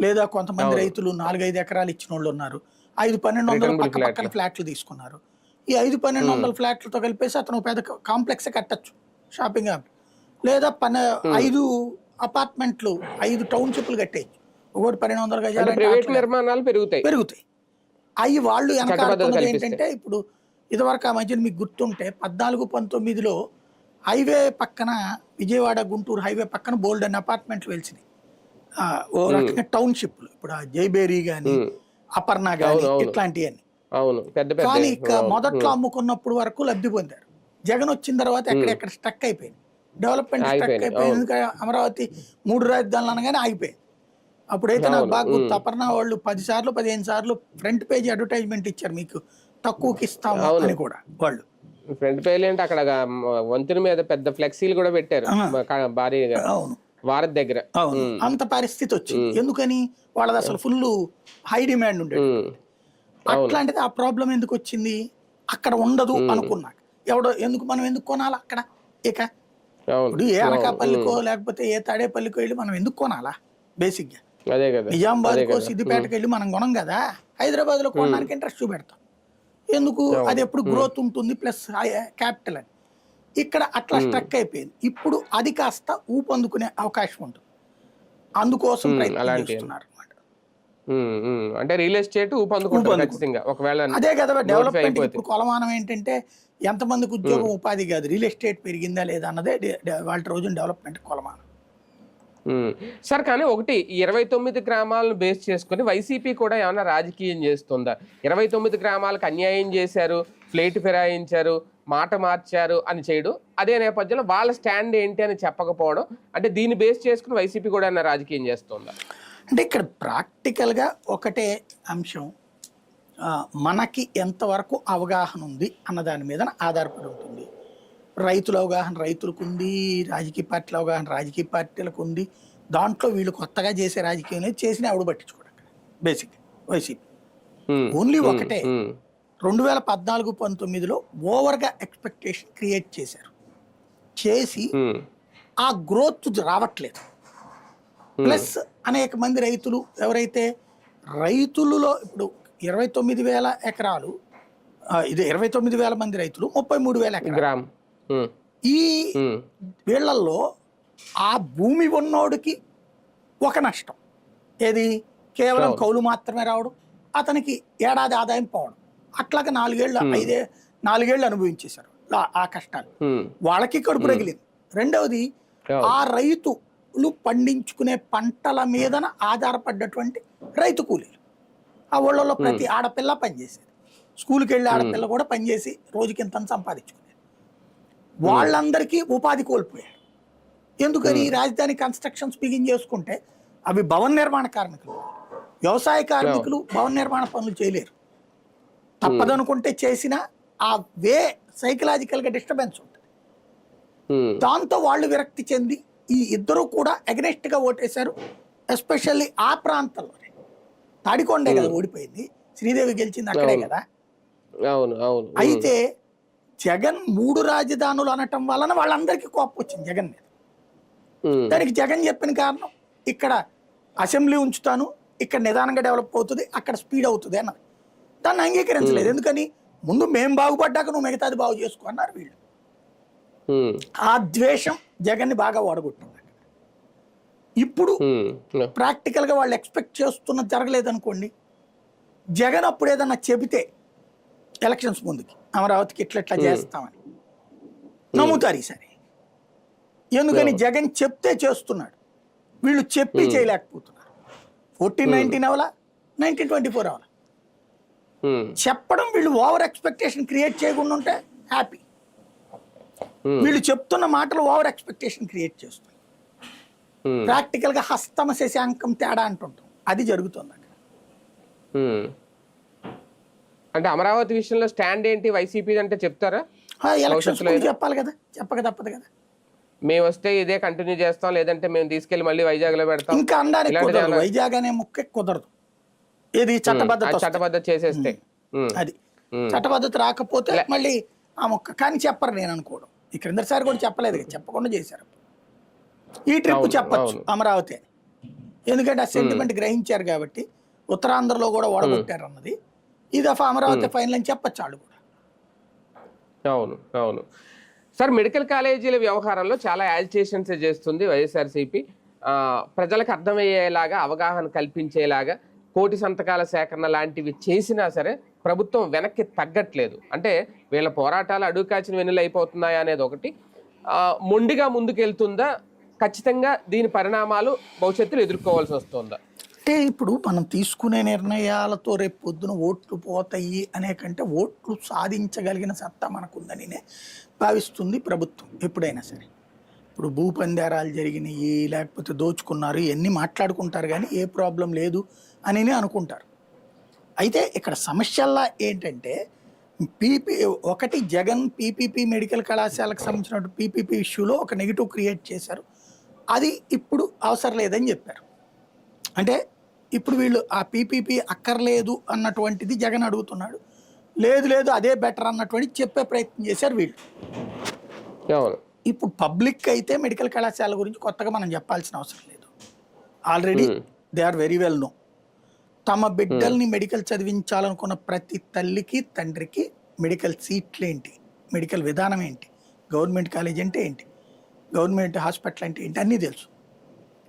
లేదా కొంతమంది రైతులు 4-5 ఎకరాలు ఇచ్చిన వాళ్ళు ఉన్నారు, 5-1200 పక్క పక్కన ఫ్లాట్లు తీసుకున్నారు. ఈ 5-1200 ఫ్లాట్లతో కలిపేసి అతను పెద్ద కాంప్లెక్స్ కట్టచ్చు, షాపింగ్, లేదా 5 అపార్ట్మెంట్లు 5 టౌన్షిప్లు కట్టేయచ్చు. ఒకటి 1200 గజాలు నిర్మాణాలు పెరుగుతాయి. అవి వాళ్ళు వెనకాడుతున్నది ఏంటంటే, ఇప్పుడు ఇదివరకు ఆ మధ్యన మీకు గుర్తుంటే 14-19లో హైవే పక్కన, విజయవాడ గుంటూరు హైవే పక్కన బోల్డ్ అనే అపార్ట్మెంట్లు వెలిసినాయి. ఓ రకంగా టౌన్షిప్లు. ఇప్పుడు ఆ జైబేరీ గాని, అపర్ణ గాని ఇట్లాంటివన్నీ. కానీ మొదట్లో అమ్ముకున్నప్పుడు వరకు లబ్ధి పొందారు. జగన్ వచ్చిన తర్వాత ఎక్కడెక్కడ స్టక్ అయిపోయింది, డెవలప్మెంట్ స్టక్ అయిపోయింది. ఎందుకంటే అమరావతి 3 రాజధానులు అనగానే ఆగిపోయింది. అప్పుడైతే నాకు బాగా గుర్తు, అపర్ణ వాళ్ళు 10 సార్లు 15 సార్లు ఫ్రంట్ పేజీ అడ్వర్టైజ్మెంట్ ఇచ్చారు, మీకు తక్కువకి ఇస్తాము అని కూడా. వాళ్ళు ఫ్రంట్ పేజీ అంటే అక్కడ వంతెన మీద పెద్ద ఫ్లెక్సీలు కూడా పెట్టారు భారీగా వారి దగ్గర. అంత పరిస్థితి వచ్చింది. ఎందుకని? వాళ్ళది అసలు ఫుల్ హై డిమాండ్ ఉండేది. అట్లాంటిది ఆ ప్రాబ్లం ఎందుకు వచ్చింది? అక్కడ ఉండదు అనుకున్నాక మనం ఎందుకు కొనాలా అక్కడ? ఇక ఇప్పుడు ఏ అనకాపల్లికో లేకపోతే ఏ తాడేపల్లికో వెళ్ళి మనం ఎందుకు కొనాలా? బేసిక్ గా నిజామాబాద్కో సిద్దిపేటకి వెళ్ళి మనం కొనం కదా. హైదరాబాద్ లో కొనడానికి ఇంట్రెస్ట్ చూపెడతాం. ఎందుకు? అది ఎప్పుడు గ్రోత్ ఉంటుంది, ప్లస్ క్యాపిటల్ అని. ఇక్కడ అట్లా స్ట్రక్ అయిపోయింది. ఇప్పుడు అది కాస్త ఊపందుకునే అవకాశం ఉంటుంది. అందుకోసం ప్రయత్నం చేస్తున్నారు అన్నమాట. అంటే రియల్ ఎస్టేట్ అదే కదా డెవలప్మెంట్. ఇప్పుడు కొలమానం ఏంటంటే ఎంతమందికి ఉద్యోగం ఉపాధి కాదు, రియల్ ఎస్టేట్ పెరిగిందా లేదా అన్నదే వాళ్ళ రోజున డెవలప్మెంట్ కొలమానం. సార్, కానీ ఒకటి 29 గ్రామాలను బేస్ చేసుకుని వైసీపీ కూడా ఏమైనా రాజకీయం చేస్తుందా? 29 గ్రామాలకు అన్యాయం చేశారు, ఫ్లైట్ ఫిరాయించారు, మాట మార్చారు అని చేయడం, అదే నేపథ్యంలో వాళ్ళ స్టాండ్ ఏంటి అని చెప్పకపోవడం, అంటే దీన్ని బేస్ చేసుకుని వైసీపీ కూడా ఏమైనా రాజకీయం చేస్తుందా? అంటే ఇక్కడ ప్రాక్టికల్గా ఒకటే అంశం, మనకి ఎంతవరకు అవగాహన ఉంది అన్న దాని మీద ఆధారపడి ఉంటుంది. రైతుల అవగాహన రైతులకు ఉంది, రాజకీయ పార్టీల అవగాహన రాజకీయ పార్టీలకు ఉంది. దాంట్లో వీళ్ళు కొత్తగా చేసే రాజకీయం లేదు, చేసిన ఎవడు పట్టించుకోవడం. బేసిక్ వైసీపీ ఓన్లీ ఒకటే, 2014-19లో ఓవర్గా ఎక్స్పెక్టేషన్ క్రియేట్ చేశారు, చేసి ఆ గ్రోత్ రావట్లేదు. ప్లస్ అనేక మంది రైతులు ఎవరైతే రైతులలో ఇప్పుడు 29,000 ఎకరాలు, ఇది 29,000 మంది రైతులు, 33,000 ఎకరాలు. ఈ వీళ్ళల్లో ఆ భూమి ఉన్నోడికి ఒక నష్టం ఏది, కేవలం కౌలు మాత్రమే రావడం, అతనికి ఏడాది ఆదాయం పోవడం. అట్లాగా 4 ఏళ్ళు అనుభవించేశారు ఆ కష్టాలు. వాళ్ళకి కడుపు రగిలింది. రెండవది, ఆ రైతులు పండించుకునే పంటల మీదన ఆధారపడ్డటువంటి రైతు కూలీలు, ఆ ఊళ్ళలో ప్రతి ఆడపిల్ల పనిచేసేది, స్కూల్కి వెళ్ళి ఆడపిల్ల కూడా పనిచేసి రోజుకి ఇంత సంపాదించుకునేది. వాళ్ళందరికీ ఉపాధి కోల్పోయారు. ఎందుకని? రాజధాని కన్స్ట్రక్షన్స్ బిగిన్ చేసుకుంటే అవి భవన నిర్మాణ కార్మికులు, వ్యవసాయ కార్మికులు భవన నిర్మాణ పనులు చేయలేరు. తప్పదనుకుంటే చేసిన ఆ వే సైకలాజికల్గా డిస్టర్బెన్స్ ఉంటుంది. దాంతో వాళ్ళు విరక్తి చెంది ఈ ఇద్దరు కూడా అగెనెస్ట్గా ఓటేశారు. ఎస్పెషల్లీ ఆ ప్రాంతంలోనే తాడికొండే కదా ఓడిపోయింది, శ్రీదేవి గెలిచింది అక్కడే కదా. అయితే జగన్ 3 రాజధానులు అనటం వలన వాళ్ళందరికీ కోపం వచ్చింది జగన్ మీద. దానికి జగన్ చెప్పిన కారణం, ఇక్కడ అసెంబ్లీ ఉంచుతాను, ఇక్కడ నిదానంగా డెవలప్ అవుతుంది, అక్కడ స్పీడ్ అవుతుంది అన్నది. దాన్ని అంగీకరించలేదు. ఎందుకని? ముందు మేము బాగుపడ్డాక నువ్వు మిగతాది బాగు చేసుకో అన్నారు వీళ్ళు. ఆ ద్వేషం జగన్ని బాగా ఓడగొట్టింది. ఇప్పుడు ప్రాక్టికల్గా వాళ్ళు ఎక్స్పెక్ట్ చేస్తున్నది జరగలేదనుకోండి, జగన్ అప్పుడు ఏదన్నా చెబితే ఎలక్షన్స్ ముందుకి అమరావతికి ఇట్లా చేస్తామని నమ్ముతారు ఈసారి. ఎందుకని? జగన్ చెప్తే చేస్తున్నాడు, వీళ్ళు చెప్పి చేయలేకపోతున్నారు. 14-19 అవలా, 19-24 అవలా. చెప్పడం, వీళ్ళు ఓవర్ ఎక్స్పెక్టేషన్ క్రియేట్ చేయకుండా ఉంటే హ్యాపీ. వీళ్ళు చెప్తున్న మాటలు ఓవర్ ఎక్స్పెక్టేషన్ క్రియేట్ చేస్తుంది. ప్రాక్టికల్గా హస్తమ శశాంకం తేడా అంటుంటాం, అది జరుగుతుంది అక్కడ. అంటే అమరావతి విషయంలో స్టాండ్ ఏంటి వైసీపీ అంటే చెప్తారా? ఎలక్షన్స్ చెప్పాలి కదా, చెప్పక తప్పదు కదా. మేము వస్తే ఇదే కంటిన్యూ చేస్తాం, లేదంటే మేము తీసుకెళ్లి మళ్ళీ వైజాగ్ లో పెడతాం, ఇంకా అనడానికి కుదరదు. వైజాగ్ అనే ముక్కే కుదరదు. ఏది చట్టబద్ధత చేసేస్తే అది చట్టబద్ధత రాకపోతే మళ్ళీ ఆ మొక్క. కానీ చెప్పరు నేను అనుకోవడం. ఈ క్రిందసారి కూడా చెప్పలేదు, చెప్పకుండా చేశారు. ఈ ట్రిప్ చెప్పచ్చు అమరావతి అని, ఎందుకంటే ఆ సెంటిమెంట్ గ్రహించారు కాబట్టి. ఉత్తరాంధ్రలో కూడా ఓడగొట్టారు అన్నది ఈ దఫా అమరావతి ఫైనల్ అని చెప్పచ్చు వాళ్ళు కూడా. అవును సార్, మెడికల్ కాలేజీల వ్యవహారంలో చాలా యాజిటేషన్స్ చేస్తుంది వైఎస్ఆర్సీపీ. ప్రజలకు అర్థమయ్యేలాగా, అవగాహన కల్పించేలాగా కోటి సంతకాల సేకరణ లాంటివి చేసినా సరే ప్రభుత్వం వెనక్కి తగ్గట్లేదు. అంటే వీళ్ళ పోరాటాలు అడుగు కాచిన వెన్నులు అయిపోతున్నాయా అనేది ఒకటి. మొండిగా ముందుకెళ్తుందా? ఖచ్చితంగా దీని పరిణామాలు భవిష్యత్తులో ఎదుర్కోవాల్సి వస్తుందా? అంటే ఇప్పుడు మనం తీసుకునే నిర్ణయాలతో రేపు పొద్దున ఓట్లు పోతాయి అనే కంటే ఓట్లు సాధించగలిగిన సత్తా మనకుందని భావిస్తుంది ప్రభుత్వం ఎప్పుడైనా సరే. ఇప్పుడు భూపందేరాలు జరిగినాయి, లేకపోతే దోచుకున్నారు, ఇవన్నీ మాట్లాడుకుంటారు కానీ ఏ ప్రాబ్లం లేదు అని అనుకుంటారు. అయితే ఇక్కడ సమస్యల్లా ఏంటంటే ఒకటి, జగన్ పీపీపీ మెడికల్ కళాశాలకు సంబంధించిన పీపీపీ ఇష్యూలో ఒక నెగిటివ్ క్రియేట్ చేశారు. అది ఇప్పుడు అవసరం లేదని చెప్పారు. అంటే ఇప్పుడు వీళ్ళు ఆ పీపీపీ అక్కర్లేదు అన్నటువంటిది జగన్ అడుగుతున్నాడు. లేదు అదే బెటర్ అన్నటువంటి చెప్పే ప్రయత్నం చేశారు వీళ్ళు. ఇప్పుడు పబ్లిక్ అయితే మెడికల్ కళాశాల గురించి కొత్తగా మనం చెప్పాల్సిన అవసరం లేదు. Already they are very well know. తమ బిడ్డల్ని మెడికల్ చదివించాలనుకున్న ప్రతి తల్లికి తండ్రికి మెడికల్ సీట్లు ఏంటి, మెడికల్ విధానం ఏంటి, గవర్నమెంట్ కాలేజ్ అంటే ఏంటి, గవర్నమెంట్ హాస్పిటల్ అంటే ఏంటి అన్నీ తెలుసు.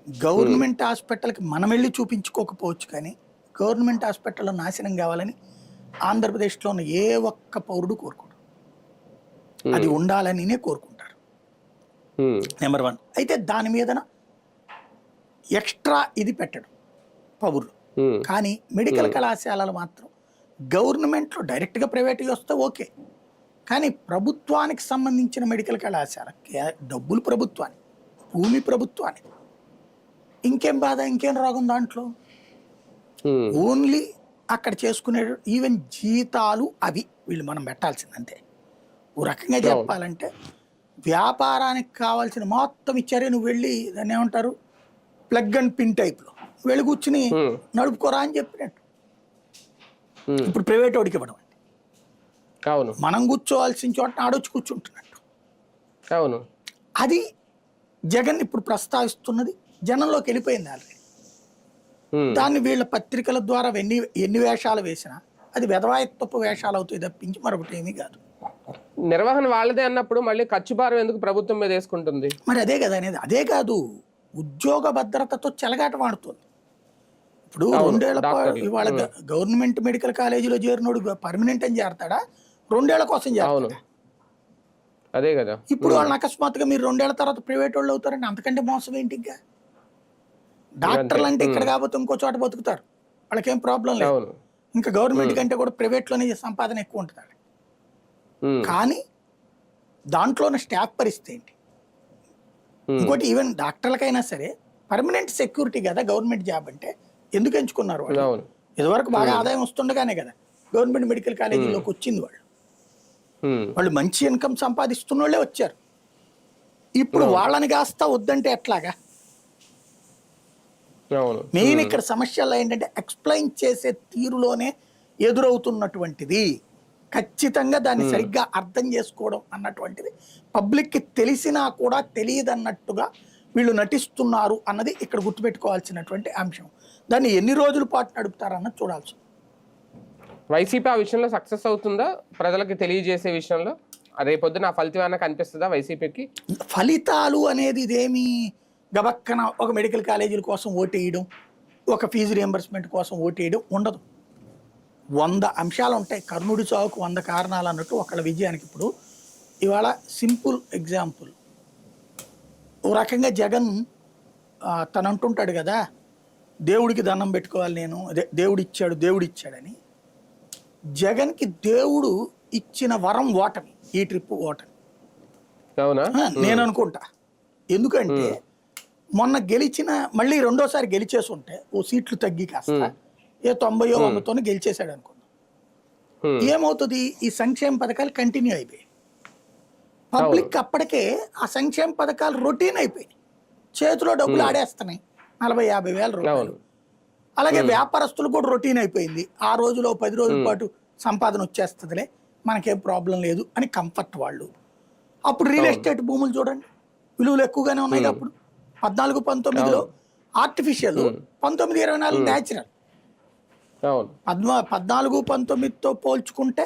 గవర్నమెంట్ హాస్పిటల్కి మనం వెళ్ళి చూపించుకోకపోవచ్చు కానీ గవర్నమెంట్ హాస్పిటల్లో నాశనం కావాలని ఆంధ్రప్రదేశ్లో ఉన్న ఏ ఒక్క పౌరుడు కోరుకోడు. అది ఉండాలని కోరుకుంటారు, నెంబర్ 1. అయితే దాని మీదన ఎక్స్ట్రా ఇది పెట్టడం పౌరులు. కానీ మెడికల్ కళాశాలలు మాత్రం గవర్నమెంట్లో డైరెక్ట్గా ప్రైవేట్గా వస్తే ఓకే, కానీ ప్రభుత్వానికి సంబంధించిన మెడికల్ కళాశాల డబ్బులు ప్రభుత్వానికి, భూమి ప్రభుత్వానికి, ఇంకేం బాధ, ఇంకేం రోగం దాంట్లో? ఓన్లీ అక్కడ చేసుకునే ఈవెన్ జీతాలు అవి వీళ్ళు మనం పెట్టాల్సింది అంతే. ఓ రకంగా చెప్పాలంటే వ్యాపారానికి కావాల్సిన మొత్తం ఇచ్చారే, నువ్వు వెళ్ళి దాన్ని ఏమంటారు ప్లగ్ అండ్ పిన్ టైప్లో వెళ్ళి కూర్చుని నడుపుకోరా అని చెప్పినట్టు. ఇప్పుడు ప్రైవేట్ వాడికి ఇవ్వడం అంటే మనం కూర్చోవాల్సిన చోట ఆడొచ్చి కూర్చుంటున్నట్టు. అవును, అది జగన్ ఇప్పుడు ప్రస్తావిస్తున్నది జనంలోకి వెళ్ళిపోయింది ఆల్రెడీ. దాన్ని వీళ్ళ పత్రికల ద్వారా ఎన్ని వేషాలు వేసినా అది వెధవాయత్వపు వేషాలు అవుతాయి తప్పించి మరొకటి ఏమీ కాదు. నిర్వహణ వాళ్ళదే అన్నప్పుడు మళ్ళీ ఖర్చు భారం ఎందుకు ప్రభుత్వం మీద వేసుకుంటుంది? మరి అదే కదా అనేది. అదే కాదు, ఉద్యోగ భద్రతతో చెలగాట మాడుతుంది. ఇప్పుడు 2 ఏళ్ల ఇవాళ గవర్నమెంట్ మెడికల్ కాలేజీలో చేరినోడు పర్మనెంట్ అని చేరతాడా? 2 ఏళ్ల కోసం చేరతాడా? అదే కదా. ఇప్పుడు వాళ్ళని అకస్మాత్తుగా మీరు 2 ఏళ్ల తర్వాత ప్రైవేట్ వాళ్ళు అవుతారండి. అంతకంటే మోసం ఏంటి? ఇంకా డాక్టర్లు అంటే ఇక్కడ కాకపోతే ఇంకో చోట బతుకుతారు, వాళ్ళకేం ప్రాబ్లం లేదు. ఇంకా గవర్నమెంట్ కంటే కూడా ప్రైవేట్లోనే సంపాదన ఎక్కువ ఉంటుంది. కానీ దాంట్లోనే స్టాఫ్ పరిస్థితి ఏంటి? ఇంకోటి ఈవెన్ డాక్టర్లకైనా సరే పర్మనెంట్ సెక్యూరిటీ కదా గవర్నమెంట్ జాబ్ అంటే. ఎందుకు ఎంచుకున్నారు వాళ్ళు? ఇదివరకు బాగా ఆదాయం వస్తుండగానే కదా గవర్నమెంట్ మెడికల్ కాలేజీలోకి వచ్చింది. వాళ్ళు మంచి ఇన్కమ్ సంపాదిస్తున్న వాళ్ళే వచ్చారు. ఇప్పుడు వాళ్ళని కాస్త వద్దంటే ఎట్లాగా? మెయిన్ ఇక్కడ సమస్యలు ఏంటంటే ఎక్స్ప్లెయిన్ చేసే తీరులోనే ఎదురవుతున్నటువంటిది. ఖచ్చితంగా దాన్ని సరిగ్గా అర్థం చేసుకోవడం అన్నటువంటిది పబ్లిక్కి తెలిసినా కూడా తెలియదన్నట్టుగా వీళ్ళు నటిస్తున్నారు అన్నది ఇక్కడ గుర్తుపెట్టుకోవాల్సినటువంటి అంశం. దాన్ని ఎన్ని రోజుల పాటు నడుపుతారన్నది చూడాల్సి. వైసీపీ ఆ విషయంలో సక్సెస్ అవుతుందా ప్రజలకి తెలియజేసే విషయంలో? రేపొద్దున ఆ ఫలితం ఏమైనా కనిపిస్తుందా వైసీపీకి? ఫలితాలు అనేది ఇదేమి గబక్కన ఒక మెడికల్ కాలేజీల కోసం ఓటేయడం, ఒక ఫీజు రియంబర్స్మెంట్ కోసం ఓటేయడం ఉండదు. 100 అంశాలు ఉంటాయి. కర్ణుడి చావుకు 100 కారణాలు అన్నట్టు ఒకళ్ళ విజయానికి. ఇప్పుడు ఇవాళ సింపుల్ ఎగ్జాంపుల్, ఓ రకంగా జగన్ తను అంటుంటాడు కదా, దేవుడికి దండం పెట్టుకోవాలి నేను, దేవుడిచ్చాడని. జగన్కి దేవుడు ఇచ్చిన వరం ఓటమి, ఈ ట్రిప్ ఓటమి నేను అనుకుంటా. ఎందుకంటే మొన్న గెలిచిన మళ్ళీ రెండోసారి గెలిచేసి ఉంటే ఓ సీట్లు తగ్గి కాస్త 90-100 గెలిచేశాడు అనుకున్నాం. ఏమవుతుంది? ఈ సంక్షేమ పథకాలు కంటిన్యూ అయిపోయాయి. పబ్లిక్ అప్పటికే ఆ సంక్షేమ పథకాలు రొటీన్ అయిపోయినాయి. చేతిలో డబ్బులు ఆడేస్తున్నాయి, 40-50 వేల రూపాయలు. అలాగే వ్యాపారస్తులు కూడా రొటీన్ అయిపోయింది. ఆ రోజులో 10 రోజుల పాటు సంపాదన వచ్చేస్తుందిలే, మనకేం ప్రాబ్లం లేదు అని కంఫర్ట్ వాళ్ళు. అప్పుడు రియల్ ఎస్టేట్ భూములు చూడండి, విలువలు ఎక్కువగానే ఉన్నాయి. అప్పుడు 14-19లో ఆర్టిఫిషియల్, 19-24 న్యాచురల్. 14-19తో పోల్చుకుంటే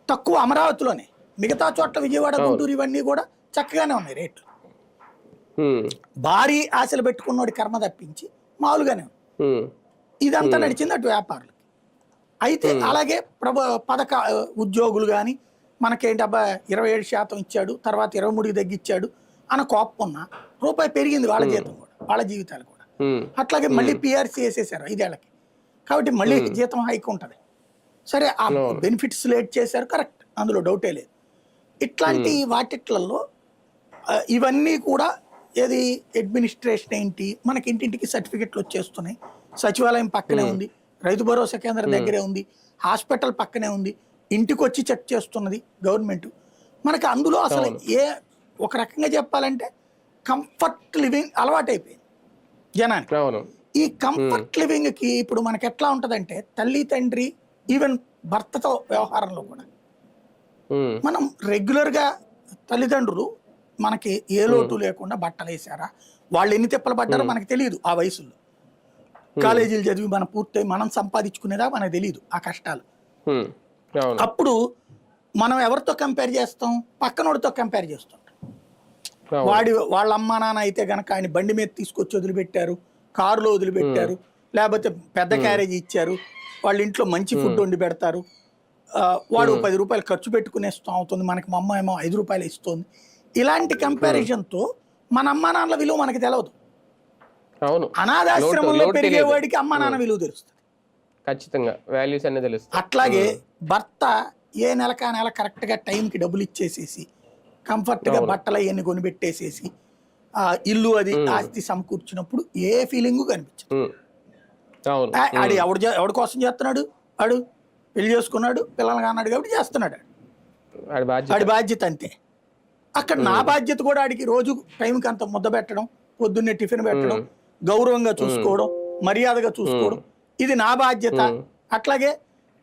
తక్కువ అమరావతిలోనే. మిగతా చోట్ల విజయవాడ, గుంటూరు ఇవన్నీ కూడా చక్కగానే ఉన్నాయి రేట్లు. భారీ ఆశలు పెట్టుకున్నోడి కర్మ తప్పించి మామూలుగానే ఉంది. ఇదంతా నడిచింది అటు వ్యాపారులకి. అయితే అలాగే ఉద్యోగులు కానీ మనకేంటబ్బా 27% ఇచ్చాడు, తర్వాత 23కి తగ్గించాడు అన్న కోపం ఉన్న రూపాయి పెరిగింది వాళ్ళ జీతం కూడా, వాళ్ళ జీవితాలు కూడా. అట్లాగే మళ్ళీ పిఆర్సీ వేసేసారు 5 ఏళ్ళకి, కాబట్టి మళ్ళీ జీతం హైక్ ఉంటుంది. సరే, ఆ బెనిఫిట్స్ లేట్ చేశారు, కరెక్ట్, అందులో డౌటే లేదు. ఇట్లాంటి వాటిట్లలో ఇవన్నీ కూడా ఏది అడ్మినిస్ట్రేషన్ ఏంటి, మనకి ఇంటింటికి సర్టిఫికెట్లు వచ్చేస్తున్నాయి, సచివాలయం పక్కనే ఉంది, రైతు భరోసా కేంద్రం దగ్గరే ఉంది, హాస్పిటల్ పక్కనే ఉంది, ఇంటికి వచ్చి చెక్ చేస్తున్నది గవర్నమెంట్. మనకి అందులో అసలు ఒక రకంగా చెప్పాలంటే కంఫర్ట్ లివింగ్ అలవాటైపోయింది జనానికి. ఈ కంఫర్ట్ లివింగ్కి ఇప్పుడు మనకి ఎట్లా ఉంటుందంటే, తల్లి తండ్రి ఈవెన్ భర్తతో వ్యవహారంలో కూడా మనం రెగ్యులర్గా తల్లిదండ్రులు మనకి ఏ లోటు లేకుండా బట్టలు వేసారా, వాళ్ళు ఎన్ని తిప్పలు పడ్డారో మనకు తెలియదు. ఆ వయసులో కాలేజీలు చదివి మనం పూర్తయి మనం సంపాదించుకునేదా మనకు తెలియదు ఆ కష్టాలు. అప్పుడు మనం ఎవరితో కంపేర్ చేస్తాం? పక్కనోడితో కంపేర్ చేస్తాం. వాళ్ళ అమ్మా నాన్న అయితే గనక ఆయన బండి మీద తీసుకొచ్చి వదిలిపెట్టారు, కారులో వదిలిపెట్టారు, లేకపోతే పెద్ద క్యారేజీ ఇచ్చారు, వాళ్ళ ఇంట్లో మంచి ఫుడ్ వండి పెడతారు, వాడు 10 రూపాయలు ఖర్చు పెట్టుకునేస్తాం అవుతుంది, మనకి మా అమ్మ ఏమో 5 రూపాయలు ఇస్తుంది. ఇలాంటి కంపారిజన్తో మన అమ్మా నాన్నల విలువ మనకి తెలియదు. అనాథాశ్రమంలో పెరిగేవాడికి అమ్మా నాన్న విలువ తెలుస్తుంది, ఖచ్చితంగా వాల్యూస్ అన్ని తెలుస్తుంది. అట్లాగే భర్త ఏ నెలకా నెల కరెక్ట్గా టైంకి డబ్బులు ఇచ్చేసేసి కంఫర్ట్గా బట్టలు అవన్నీ కొనిపెట్టేసేసి ఇల్లు అది ఆస్తి సమకూర్చినప్పుడు ఏ ఫీలింగు కనిపించదు. ఆడు ఎవడి కోసం చేస్తున్నాడు, వాడు పెళ్లి చేసుకున్నాడు, పిల్లలు అన్నాడు కాబట్టి చేస్తున్నాడు, ఆడి బాధ్యత అంతే. అక్కడ నా బాధ్యత కూడా ఆడికి రోజు టైంకి అంత ముద్ద పెట్టడం, పొద్దున్నే టిఫిన్ పెట్టడం, గౌరవంగా చూసుకోవడం, మర్యాదగా చూసుకోవడం, ఇది నా బాధ్యత. అట్లాగే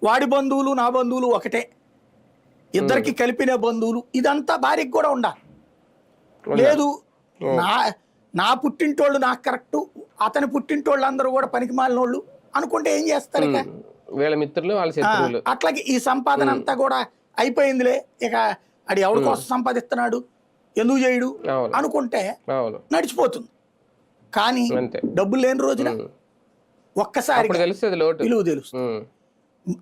వాడి బంధువులు నా బంధువులు ఒకటే, ఇద్దరికి కలిపిన బంధువులు, ఇదంతా భార్యకి కూడా ఉండాలి. లేదు నా పుట్టింటోళ్ళు నాకు కరెక్టు, అతని పుట్టింటోళ్ళు అందరూ కూడా పనికి మాలినోళ్ళు అనుకుంటే ఏం చేస్తారు? ఇక వీళ్ళ మిత్రులు వాళ్ళ శత్రువులు. అట్లాగే ఈ సంపాదన అంతా కూడా అయిపోయిందిలే, ఇక అది ఎవరి కోసం సంపాదిస్తున్నాడు, ఎందుకు చేయడు అనుకుంటే నడిచిపోతుంది. కానీ డబ్బులు లేని రోజున ఒక్కసారి విలువ తెలుస్తుంది.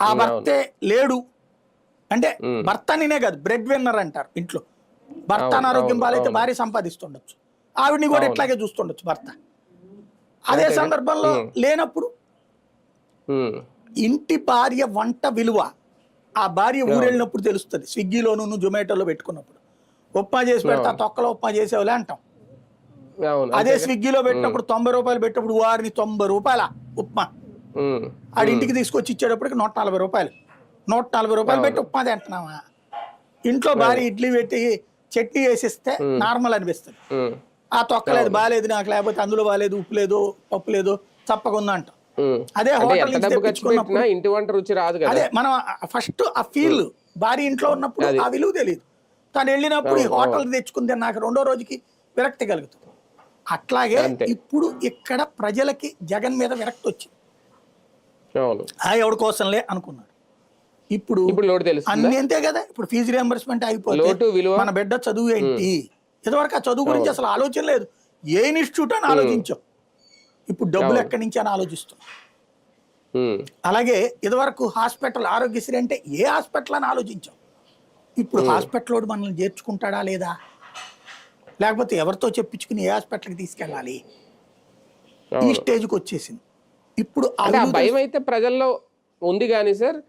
ఆ భర్తే లేడు అంటే, భర్త నేనే కాదు బ్రెడ్ విన్నర్ అంటారు ఇంట్లో. భర్త అనారోగ్యం బాలైతే భార్య సంపాదిస్తుండొచ్చు, ఆవిడ్ని కూడా ఇట్లాగే చూస్తుండొచ్చు భర్త. అదే సందర్భంలో లేనప్పుడు ఇంటి భార్య వంట విలువ ఆ భార్య ఊరెళ్ళినప్పుడు తెలుస్తుంది. స్విగ్గీలోను జొమాటోలో పెట్టుకున్నప్పుడు ఉప్మా చేసి పెడతా, తొక్కలో ఉప్మా చేసేవాళ్ళే అంటాం. అదే స్విగ్గీలో పెట్టినప్పుడు 90 రూపాయలు పెట్టినప్పుడు వారిని 90 రూపాయల ఉప్మా ఆడి ఇంటికి తీసుకొచ్చి ఇచ్చేటప్పటికి 140 రూపాయలు, 140 రూపాయలు పెట్టి ఉప్మా తింటున్నావా? ఇంట్లో భార్య ఇడ్లీ పెట్టి చట్నీ వేసిస్తే నార్మల్ అనిపిస్తుంది. ఆ తొక్కలేదు, బాగాలేదు నాకు, లేకపోతే అందులో బాగాలేదు, ఉప్పు లేదు, పప్పు లేదు, చప్పకుందా అంటాం. అదే హోటల్ నుంచి తెప్పించుకున్నప్పుడు ఇంటి వంట రుచి రాదు కదా. అదే మనం ఫస్ట్ ఆ ఫీల్ భార్య ఇంట్లో ఉన్నప్పుడు ఆ విలువ తెలియదు. తను వెళ్ళినప్పుడు ఈ హోటల్ తెచ్చుకుంటే నాకు రెండో రోజుకి విరక్తి కలుగుతుంది. అట్లాగే ఇప్పుడు ఇక్కడ ప్రజలకి జగన్ మీద విరక్తి వచ్చింది. ఎవరి కోసంలే అనుకున్నాడు. ఇప్పుడు అన్ని అంతే కదా. ఇప్పుడు ఫీజు రియంబర్స్మెంట్ అయిపోతే మన బిడ్డ చదువు ఏంటి, ఇదివరకు ఆ చదువు గురించి అసలు ఆలోచన లేదు. ఏ ఇన్స్టిట్యూట్ అని ఆలోచించాం, ఇప్పుడు డబ్బులు ఎక్కడి నుంచి అని ఆలోచిస్తున్నాం. అలాగే ఇదివరకు హాస్పిటల్ ఆరోగ్యశ్రీ అంటే ఏ హాస్పిటల్ అని ఆలోచించాం. ఇప్పుడు హాస్పిటల్ మనల్ని చేర్చుకుంటాడా లేదా, లేకపోతే ఎవరితో చెప్పించుకుని ఏ హాస్పిటల్కి తీసుకెళ్ళాలి, ఈ స్టేజ్కి వచ్చేసింది. ఇప్పుడు భయం అయితే ప్రజల్లో ఉంది కానీ సార్,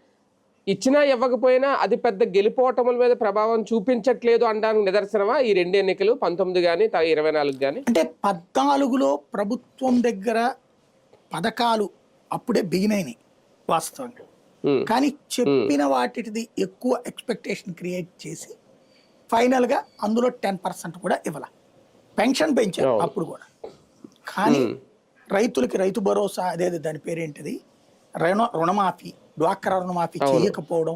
ఇచ్చినా ఇవ్వకపోయినా అది పెద్ద గెలుపోటముల మీద ప్రభావం చూపించట్లేదు అనడానికి నిదర్శనమా ఈ 2 ఎన్నికలు, 19 కానీ 24 కానీ? అంటే 14లో ప్రభుత్వం దగ్గర పథకాలు అప్పుడే బిగిన్ అయినాయి వాస్తవంగా, కానీ చెప్పిన వాటిది ఎక్కువ ఎక్స్పెక్టేషన్ క్రియేట్ చేసి ఫైనల్ గా అందులో 10% కూడా ఇవ్వాల. పెన్షన్ పెంచారు అప్పుడు కూడా, కానీ రైతులకి రైతు భరోసా అదే దాని పేరేంటిది రుణమాఫీ, డ్వాక్రా రుణమాఫీ చేయకపోవడం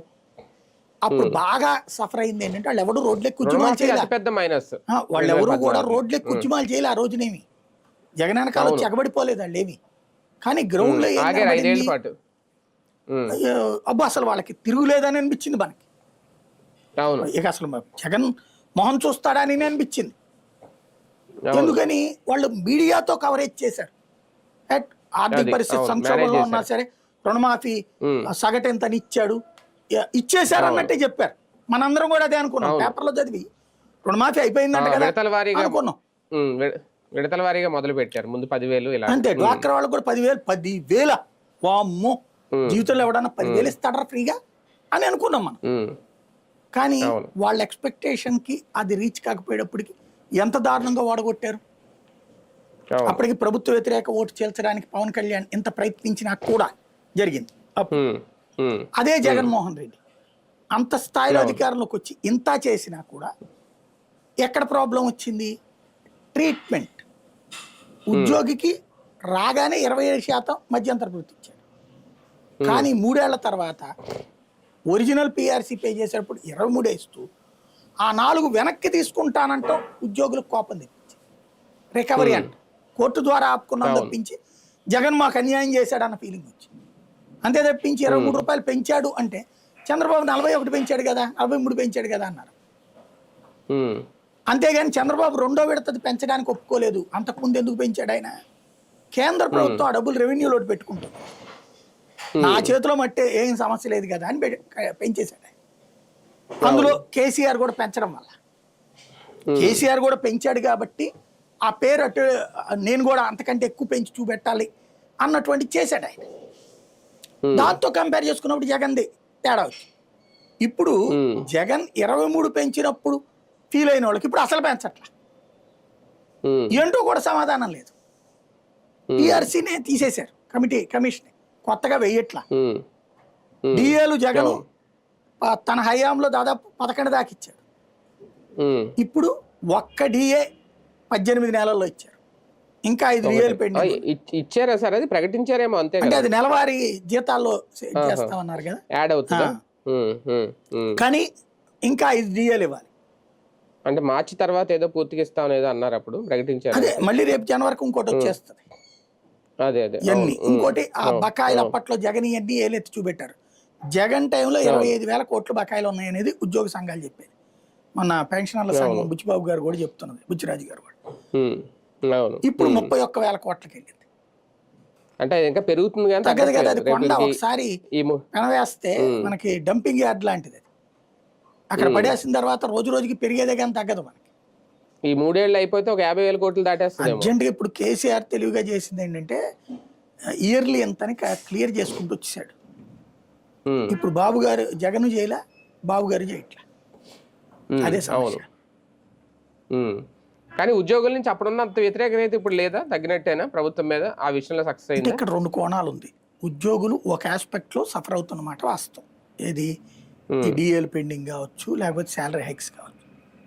అప్పుడు బాగా సఫర్ అయింది. ఏంటంటే వాళ్ళు ఎవరు రోడ్లెక్కి ఉద్యమాలు చేయలేదు, వాళ్ళు ఎవరు కూడా రోడ్లెక్కి ఉద్యమాలు చేయలే. ఆ రోజునేమి జగన్ వెనకాల వచ్చి ఎగబడిపోలేదు వాళ్ళు ఏమి. కానీ గ్రౌండ్ లో అబ్బా అసలు వాళ్ళకి తిరుగులేదని అనిపించింది మనకి. ఇక అసలు జగన్ మొహం చూస్తాడని అనిపించింది. ఎందుకని వాళ్ళు మీడియాతో కవరేజ్ చేశారు. ఆర్థిక పరిస్థితి సంక్షోభంలో ఉన్నా సరే రుణమాఫీ సగటు ఎంత ఇచ్చాడు, ఇచ్చేశారు అన్నట్టే చెప్పారు. మనందరం కూడా అదే అనుకున్నాం, పేపర్లో చదివి రుణమాఫీ అయిపోయిందంట కదా అనుకున్నాం. విడతల వారీగా మొదలు పెట్టారు, ముందు 10,000 అంతే. డ్వాక్రా వాళ్ళకి కూడా 10,000 వామ్మో, జీవితంలో ఎవడన్నా 10,000 ఇస్తాడరా ఫ్రీగా అని అనుకున్నాం మనం. కానీ వాళ్ళ ఎక్స్పెక్టేషన్ కి అది రీచ్ కాకపోయేటప్పటికి ఎంత దారుణంగా వాడగొట్టారు. అప్పటికి ప్రభుత్వ వ్యతిరేక ఓటు చేల్చడానికి పవన్ కళ్యాణ్ ఇంత ప్రయత్నించినా కూడా జరిగింది. అదే జగన్మోహన్ రెడ్డి అంత స్థాయిలో అధికారంలోకి వచ్చి ఇంత చేసినా కూడా ఎక్కడ ప్రాబ్లం వచ్చింది? ట్రీట్మెంట్. ఉద్యోగికి రాగానే 27% మధ్యంతర వృత్తి ఇచ్చాడు, కానీ 3 ఏళ్ల తర్వాత ఒరిజినల్ పిఆర్సీ పే చేసేటప్పుడు 23 ఇస్తూ ఆ 4 వెనక్కి తీసుకుంటానంటాం. ఉద్యోగులకు కోపం తెప్పించి రికవరీ అంట కోర్టు ద్వారా ఆపుకున్నాం తప్పించి జగన్ మాకు అన్యాయం చేశాడన్న ఫీలింగ్ వచ్చింది. అంతే తప్పించి 23 రూపాయలు పెంచాడు అంటే చంద్రబాబు 41 పెంచాడు కదా, 43 పెంచాడు కదా అన్నారు. అంతేగాని చంద్రబాబు రెండో విడతది పెంచడానికి ఒప్పుకోలేదు. అంతకుముందు ఎందుకు పెంచాడు ఆయన? కేంద్ర ప్రభుత్వం ఆ డబ్బులు రెవెన్యూలో పెట్టుకుంటుంది, నా చేతిలో మట్టే ఏం సమస్య లేదు కదా అని పెంచేశాడు. అందులో కేసీఆర్ కూడా పెంచడం వల్ల, కేసీఆర్ కూడా పెంచాడు కాబట్టి ఆ పేరు అటు నేను కూడా అంతకంటే ఎక్కువ పెంచి చూపెట్టాలి అన్నటువంటి చేశాడు ఆయన. దాంతో కంపేర్ చేసుకున్నప్పుడు జగన్ది తేడా వచ్చి ఇప్పుడు ఉమ్, జగన్ 23 పెంచినప్పుడు ఫీల్ అయిన వాళ్ళకి ఇప్పుడు అసలు పెంచట్లా. ఉమ్, ఏంటో కూడా సమాధానం లేదు. ఉమ్, పిఆర్సీనే తీసేశారు, కమిషన్ కొత్తగా వెయ్యట్లా. ఉమ్, ఉమ్, డిఏలు జగను అవును. తన హయాంలో దాదాపు 11 దాకా ఇచ్చాడు. ఉమ్, ఇప్పుడు ఒక్క డిఏ 18 నెలల్లో ఇచ్చారు. ఇంకా 5 ఒకటి డిఏలు పెండింగ్ ఉంది. ఇచ్చారా సార్? అది ప్రకటించారేమో అంతే అంటే కదా. అది నెలవారీ జీతాల్లో ఆహా, చేస్తామన్నారు కదా. యాడ్ అవుతుందా? ఉమ్, ఉమ్, ఉమ్. కానీ ఇంకా 5 డిఏలు ఇవ్వాలి. అంటే మార్చి తర్వాత ఏదో పూర్తిగా ఇస్తామని ఏదో అన్నారు, అప్పుడు ప్రకటించారు అదే అంతే. మళ్ళీ రేపు జనవరికి ఇంకోటి ఉమ్, వచ్చేస్తుంది. అదే అదే, ఇవన్నీ అవును. ఉమ్, ఇంకోటి ఆ అవును, బకాయిలు అవును. అప్పట్లో జగన్ ఇవన్నీ ఏలెత్తి చూపెట్టారు. జగన్ టైంలో అవును, 25,000 కోట్లు బకాయిలు ఉన్నాయనేది ఉద్యోగ సంఘాలు చెప్పేది. మన పెన్షనర్ల సంఘం అవును. బుచ్చిబాబు గారు కూడా చెప్తున్నది, బుచ్చిరాజు గారు కూడా. ఉమ్, అవును. ఇప్పుడు ఉమ్. 31,000 కోట్లకి వెళ్ళింది. అంటే అది ఇంకా పెరుగుతుంది కానీ తగ్గదు కదా, తగ్గట్లేదు అది రేపు కొండ ఇంక ఒకసారి ఈ పెనవేస్తే ఉమ్, మనకి డంపింగ్ యార్డ్ లాంటిది. అది అక్కడ ఉమ్. పడేసిన తర్వాత రోజు రోజుకి పెరిగేదే కానీ తగ్గదు మనకి. ఈ 3 ఏళ్ళు అయిపోతే ఒక 50,000 కోట్లు దాటేస్తుందేమో. అర్జెంటుగా ఇప్పుడు కేసీఆర్ తెలివిగా చేసింది ఏంటంటే ఇయర్లీ ఎంతని క్లియర్ చేసుకుంటూ వచ్చేసాడు. ఉమ్, ఇప్పుడు బాబు గారు జగన్ చేయలే, బాబు గారు చేయట్లా. ఉమ్, అదే అవును. సమస్య. ఉమ్. కానీ ఉద్యోగుల నుంచి అప్పుడున్నంత వ్యతిరేకత అయితే ఇప్పుడు లేదా? తగ్గినట్టేనా ప్రభుత్వం మీద? ఆ విషయంలో సక్సెస్ అంటే అయిందా? ఇక్కడ 2 కోణాలు ఉంది. ఉద్యోగులు ఒక ఆస్పెక్ట్లో సఫర్ అవుతున్నమాట వాస్తవం. ఏది, ఈ ఉమ్, డిఏలు పెండింగ్ కావచ్చు, లేకపోతే శాలరీ హైక్స్ కావచ్చు.